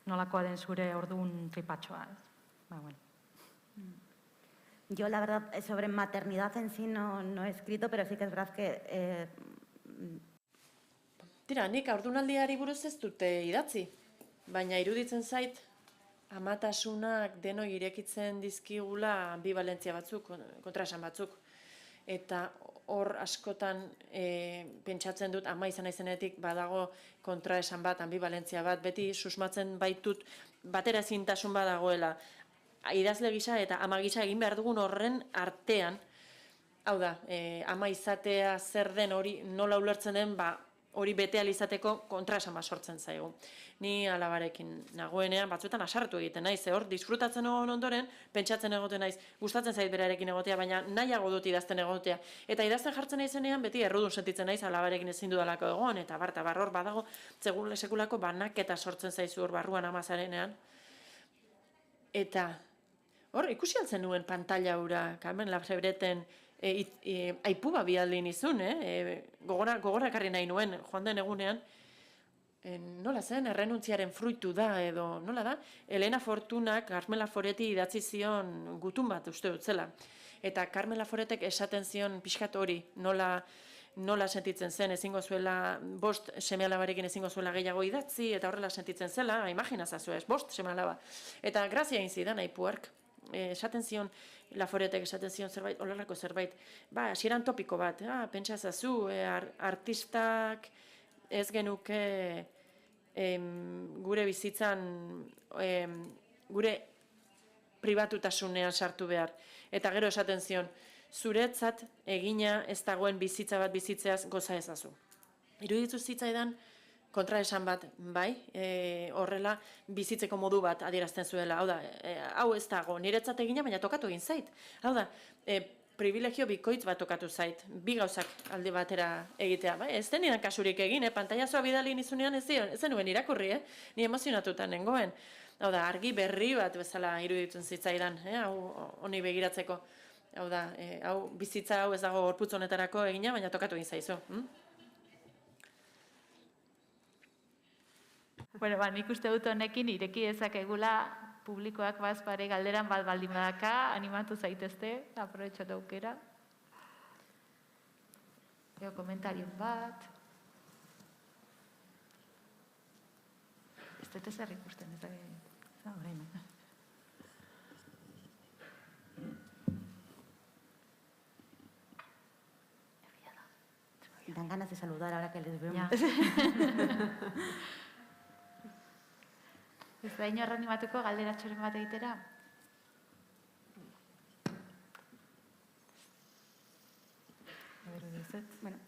nolakoa den zure ordun tripatxoa. Yo, la verdad, sobre maternidad en sí no he escrito, pero sí que es verdad que... Tira, nik haurdunaldiari buruz ez dute idatzi, baina iruditzen zait, amatasunak denoi irekitzen dizkigula ambivalentzia batzuk, kontraesan batzuk. Eta hor askotan pentsatzen dut, ama izan naizenetik badago kontraesan bat, ambivalentzia bat, beti susmatzen baitut bateraezintasun badagoela. Idazle gisa eta ama gisa egin behar dugun horren artean, hau da, ama izatea zer den hori nola ulertzen den, hori bete izateko kontraesan bat sortzen zaigu. Ni alabarekin nagoenean, batzuetan asartu egiten naiz, hor, disfrutatzen egon ondoren, pentsatzen egoten naiz, gustatzen zait berarekin egotea, baina nahiago dut idazten egotea. Eta idazten jartzen naizenean, beti errudun sentitzen naiz, alabarekin ezin dudalako egon, eta hor badago, sekulako banaketa sortzen zaizu hor barruan amazarenean. Eta hor, ikusi altzen nuen pantalla hura, Carmen Labreten, aipuba bialdin izun, gogora ekarri nahi nuen, joan den egunean, nola zen, errenuntziaren fruitu da, edo nola da, Elena Fortunak, Carmela Foretti idatzi zion gutun bat uste dut zela. Eta Carmen Laforetek esaten zion pixkat hori, nola sentitzen zen, ezingo zuela, 5 seme-alabarekin ezingo zuela gehiago idatzi, eta horrela sentitzen zela, imaginazazu ez, 5 seme-alaba. Eta grazia egin zidan, Aipuark, esaten zion, Laforetek esaten zion zerbait, olorrako zerbait, hasieran topiko bat, pentsa ezazu, artistak ez genuke gure bizitzan, gure pribatutasunean sartu behar. Eta gero esaten zion, zuretzat egina ez dagoen bizitza bat bizitzeaz goza ezazu. Iruditu zitzaidan kontraesan bat, bai, horrela bizitzeko modu bat adierazten zuela. Hau da, hau ez dago, niretzat egina, baina tokatu egin zait. Hau da, privilegio bikoitz bat tokatu zait, 2 gauzak alde batera egitea. Bai, ez denidan kasurik egin, pantailazoa bidali nizunean ez zenuen irakurri, ni emozionatuta nengoen. Hau da, argi berri bat bezala iruditzen zitzaidan, hau honi begiratzeko. Hau da, hau bizitza hau ez dago gorputz honetarako egina, baina tokatu egin zaizu. Bueno, nik uste dut honekin ireki dezakegula publikoak bazpare galderan bat baldin badaka, animatu zaitezte, aprobetxatu aukera. Gero komentarion bat. Ez dut ezer ikusten, ez da horrein. Dan ganas de saludar ahora que les veo. Ez da inorra animatuko galderatxoren bat egitera? Bueno.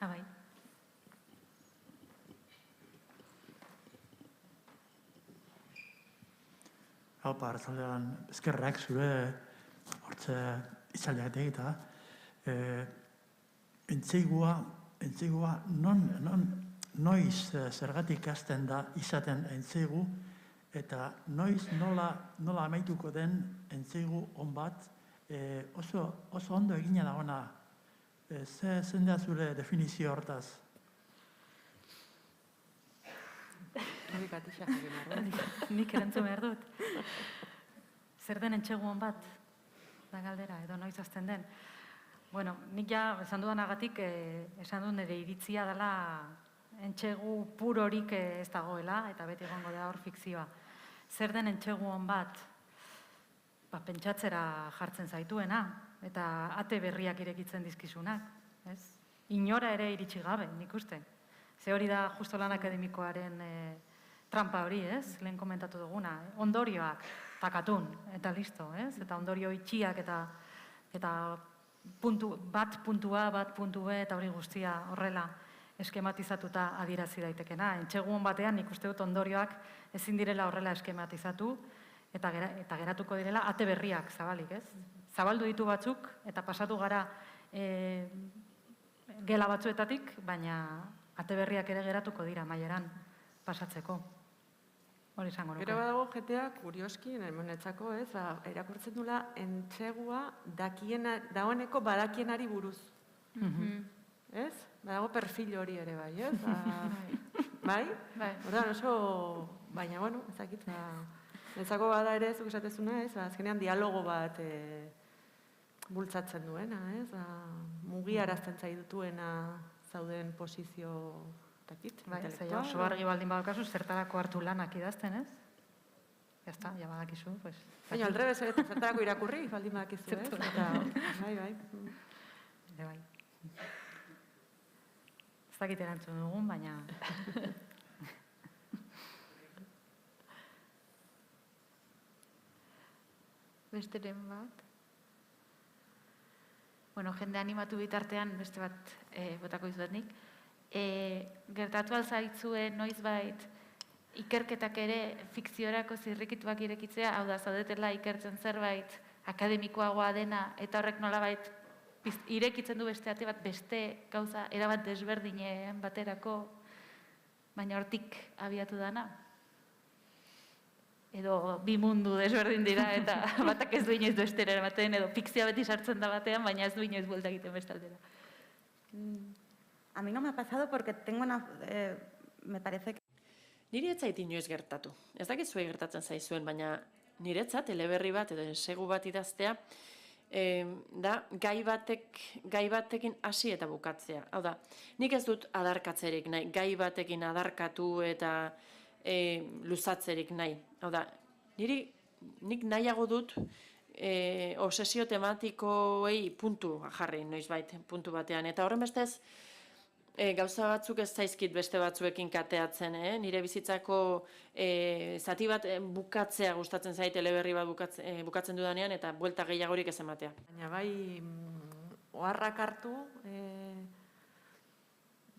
Bai. Haupa, arratzaldean, eskerrak zure hortze itzaldiak egita. Entzeigua noiz zergatik hasten da izaten entzeigu, eta noiz nola amaituko den entzeigu on bat oso ondo egina dagoena. Zein da zure definizio hortaz? Nik erantzun behar dut. Zer den entsegu on bat, da galdera, edo noiz hasten den. Bueno, nik ja, esan dudanagatik, esan dut nire iritzia dela entsegu purorik ez dagoela, eta beti egongo da hor fikzioa. Zer den entsegu on bat, pentsatzera jartzen zaituena, eta ate berriak irekitzen dizkizunak, ez? Inora ere iritsi gabe, nik uste. Ze hori da justo lan akademikoaren trampa hori, ez? Lehen komentatu duguna. Ondorioak, takatun, eta listo, ez? Eta ondorio itxiak eta bat puntua, bat puntu B, eta hori guztia horrela eskematizatuta adierazi daitekena. Entsegun batean nik uste dut ondorioak ezin direla horrela eskematizatu eta geratuko direla ate berriak zabalik, ez? Zabaldu ditu batzuk eta pasatu gara gela batzuetatik, baina ate berriak ere geratuko dira maileran pasatzeko. Hori izango nuke. Gero badago jeteak, kurioski, netzako, ez, erakurtzen dula entsegua dagoeneko badakienari buruz. Ez? Badago perfil hori ere bai, ez? Bai? Ordan oso, baina, bueno, ezakit, netzako bada ere, zuk esatezuna, ez? Azkenean dialogo bat bultzatzen duena, ez? Mugiarazten zaituena zauden posizio intelektual. Oso argi baldin badaukazu, zertarako hartu lanak idazten, ez? Jazta, ja badakizu, pues. Baina, aldrebez ere, zertarako irakurri, baldin badakizu, ez? Bai. Bai. Ez dakit erantzun dugun, baina... Besteren bat. Bueno, jende animatu bitartean, beste bat botako izudat nik. Gertatu alzaitzue noizbait ikerketak ere fikziorako zirrikituak irekitzea, hau da, zaudetela ikertzen zerbait akademikoagoa dena, eta horrek nolabait irekitzen du beste ate bat, beste gauza erabat desberdinen baterako, baina hortik abiatu dana. Edo bi mundu desberdin dira, eta batak ez du inoiz bestera ematen, edo fikzioa beti sartzen da batean, baina ez du inoiz buelta egiten beste aldera. A mí no me ha pasado porque tengo una... me parece que... Niri ez zait inoiz gertatu. Ez dakit zuei gertatzen zaizuen, baina niretzat, eleberri bat edo ensegu bat idaztea, da gai batekin hasi eta bukatzea. Hau da, nik ez dut adarkatzerik nahi, gai batekin adarkatu eta luzatzerik nahi. Hau da, nik nahiago dut obsesio tematikoei puntu jarri, noizbait, puntu batean. Eta horren bestez, gauza batzuk ez zaizkit beste batzuekin kateatzen, nire bizitzako zati bat bukatzea gustatzen zait eleberri bat bukatzen dudanean eta buelta gehiagorik ez ematea. Baina bai, oharrak hartu,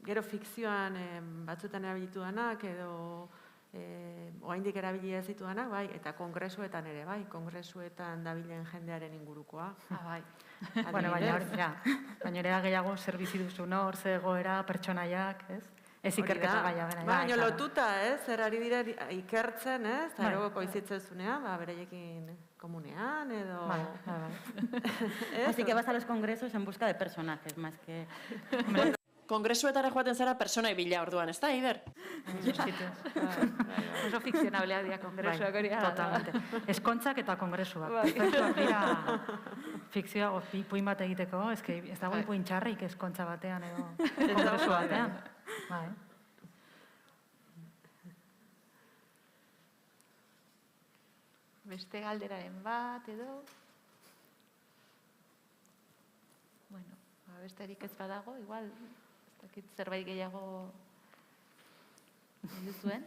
gero fikzioan batzuetan erabilitu danak edo oraindik erabili ez ditudanak, bai, eta kongresuetan ere, bai, kongresuetan dabilen jendearen ingurukoa. Bai. Bueno, baina ere gehiago zer bizi duzu, no? Hor ze egoera, pertsonaiak, ez? Ez ikerketa gaia bera. Baina lotuta, zer ari dira ikertzen, ez? Eta ero koizitzen zunean, bereiekin komunean, edo... Así que vas a los congresos en busca de personajes, más que... Kongresuetara joaten zara personai bila orduan, ez da, Iber? Oso fikzionableak dira kongresuak hori. Totalmente. Eskontzak eta kongresuak. Fikzioak dira fikzioa ipuin bat egiteko, ez dago ipuin txarrik eskontza batean edo kongresu batean. Beste galderaren bat edo... Bueno, besterik ez badago, igual... zerbait gehiago duzuen.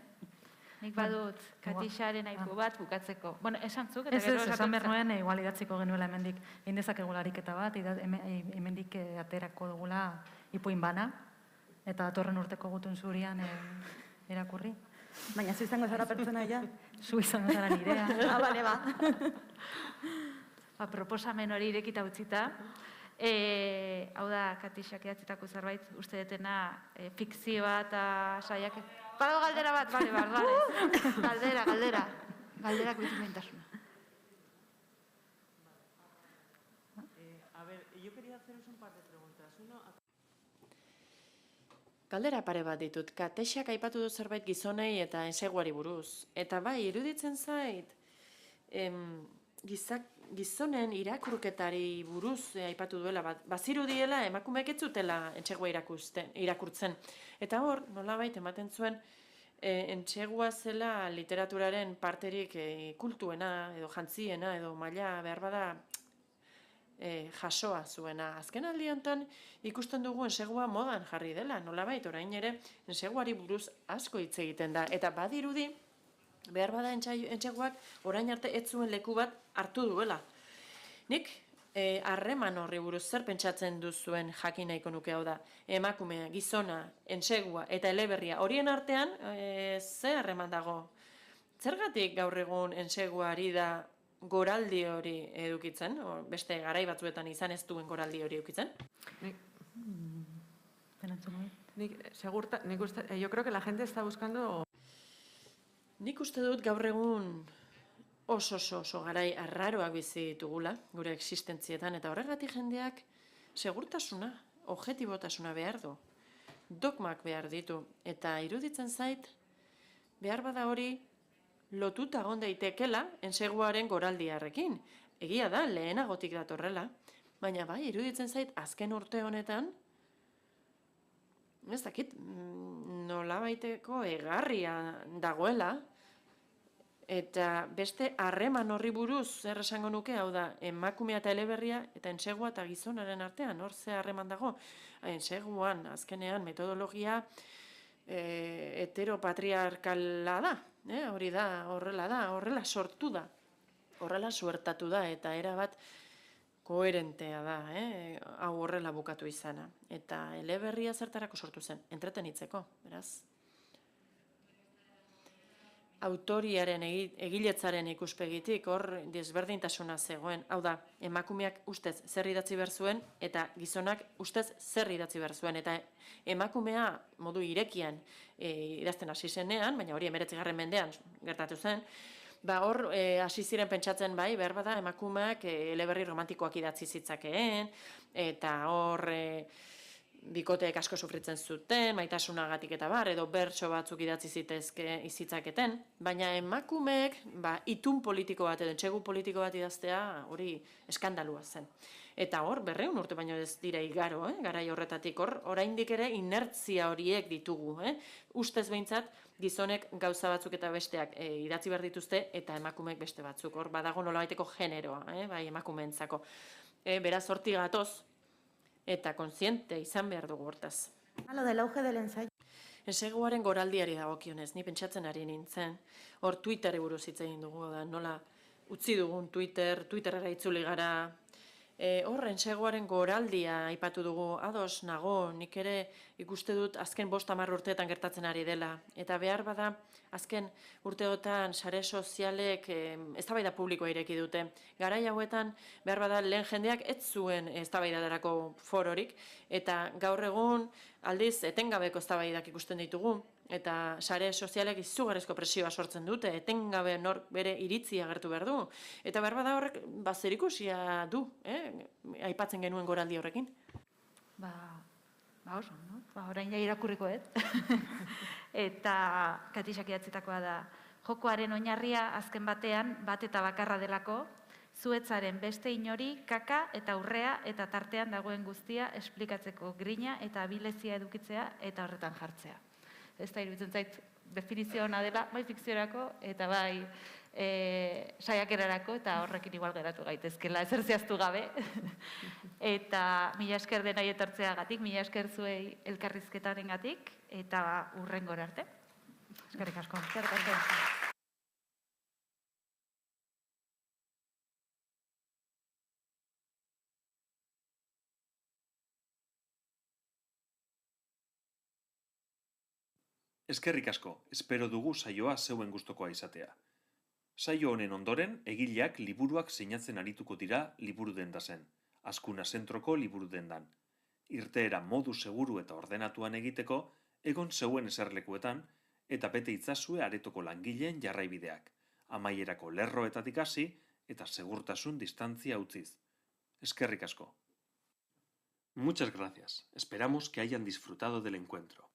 Nik badut Katixaren aipu bat bukatzeko. Bueno, esan zuk, eta gero esan behar nuen, igual idatziko genuela hemendik egin dezakegula ariketa bat, hemendik aterako dugula ipuin bana, eta datorren urteko gutun zurian irakurri. Baina zu izango zara pertsonaia? Zu izango zara nirea. Bale, ba. Proposamen hori irekita utzita. Hau da, Katixak edatzitako zerbait, uste detena fikzioa eta saiak... Badago galdera bat, bale, barbarez. Galdera. Galderak bitu behintasuna. A ver, yo quería haceros un par de preguntas. Galdera pare bat ditut. Katixak aipatu du zerbait gizonei eta enseguari buruz. Eta bai, iruditzen zait, gizonen irakurketari buruz aipatu duela, bazirudiela emakumeek ez zutela entsegua irakurtzen. Eta hor, nolabait ematen zuen, entsegua zela literaturaren parterik kultuena, edo jantziena, edo maila behar bada jasoa zuena. Azken aldi honetan ikusten dugu entsegua modan jarri dela, nolabait orain ere entseguari buruz asko hitz egiten da. Eta badirudi, behar bada entseguak orain arte ez zuen leku bat hartu duela. Nik harreman horri buruz zer pentsatzen duzuen jakin nahiko nuke hau da. Emakumea, gizona, entsegua eta eleberria horien artean ze harreman dago? Zergatik gaur egun entseguari da goraldi hori edukitzen? Beste garai batzuetan izan ez duen goraldi hori edukitzen? Yo creo que la gente está buscando... Nik uste dut gaur egun oso garai arraroak bizi ditugula, gure existentzietan, eta horregatik jendeak segurtasuna, objetibotasuna behar du. Dogmak behar ditu, eta iruditzen zait, behar bada hori lotuta egon daitekela entseguaren goraldiarrekin. Egia da, lehenagotik datorrela, baina bai, iruditzen zait, azken urte honetan, ez dakit, nolabaiteko egarria dagoela, eta beste harreman horri buruz zer esango nuke, hau da, emakumea eta eleberria, eta entsegua eta gizonaren artean, hor ze harreman dago. Entseguan, azkenean, metodologia heteropatriarkala da, hori da, horrela sortu da, horrela suertatu da, eta erabat koherentea da, hau horrela bukatu izana. Eta eleberria zertarako sortu zen, entretenitzeko, beraz. Autoriaren egiletzaren ikuspegitik hor desberdintasuna zegoen. Hau da, emakumeak ustez zer idatzi behar zuen eta gizonak ustez zer idatzi behar zuen. Eta emakumea modu irekian idazten hasi zenean, baina hori 19. mendean gertatu zen, hor hasi ziren pentsatzen bai, behar bada emakumeak eleberri romantikoak idatzi zitzakeen, eta hor bikoteek asko sufritzen zuten, maitasunagatik eta bar, edo bertso batzuk idatzi zitzaketen, baina emakumeek itun politiko bat edo entsegu politiko bat idaztea hori eskandalua zen. Eta hor, 200 urte baino ez dira igaro, garai horretatik, oraindik ere inertzia horiek ditugu. Ustez behintzat, gizonek gauza batzuk eta besteak idatzi behar dituzte, eta emakumeek beste batzuk. Hor, badago nolabaiteko generoa, bai emakumeentzako. Beraz, hortik gatoz, eta kontziente izan behar dugu hortaz. Lo del auge del ensayo. Enseguaren goraldiari dagokionez, ni pentsatzen ari nintzen. Hor Twitterri buruz hitz egin dugu, da nola utzi dugun Twitterera itzuli gara. Hor enseguaren goraldia aipatu dugu, ados nago, nik ere ikuste dut azken 5-10 urteetan gertatzen ari dela. Eta behar bada, azken urteotan sare sozialek eztabaida publikoa ireki dute. Garai hauetan, behar bada, lehen jendeak ez zuen eztabaidadarako fororik, eta gaur egun aldiz etengabeko eztabaidak ikusten ditugu, eta sare sozialek izugarrizko presioa sortzen dute, etengabe nor bere iritzia agertu behar du. Eta behar bada horrek zerikusia du, aipatzen genuen goraldi horrekin. Oso, no? Orain ja irakurriko, Eta Katixak idatzitakoa da, jokoaren oinarria azken batean, bat eta bakarra delako, zuetzaren beste inori, kaka eta urrea eta tartean dagoen guztia esplikatzeko grina eta abilezia edukitzea eta horretan jartzea. Ez da iruditzen zait definizio hona dela, bai fikziorako eta bai saiakerarako, eta horrekin igual geratu gaitezkela, ezer zehaztu gabe. Eta mila esker denai etortzeagatik, mila esker zuei elkarrizketarengatik, eta hurrengora arte. Eskerrik asko. Eskerrik asko. Eskerrik asko, espero dugu saioa zeuen gustokoa izatea. Saio honen ondoren, egileak liburuak sinatzen arituko dira liburu dendazen, Azkuna zentroko liburu dendan. Irteera modu seguru eta ordenatuan egiteko, egon zeuen eserlekuetan, eta bete itzazue aretoko langileen jarraibideak, amaierako lerroetatik hasi eta segurtasun distantzia utziz. Eskerrik asko. Muchas gracias. Esperamos que hayan disfrutado del encuentro.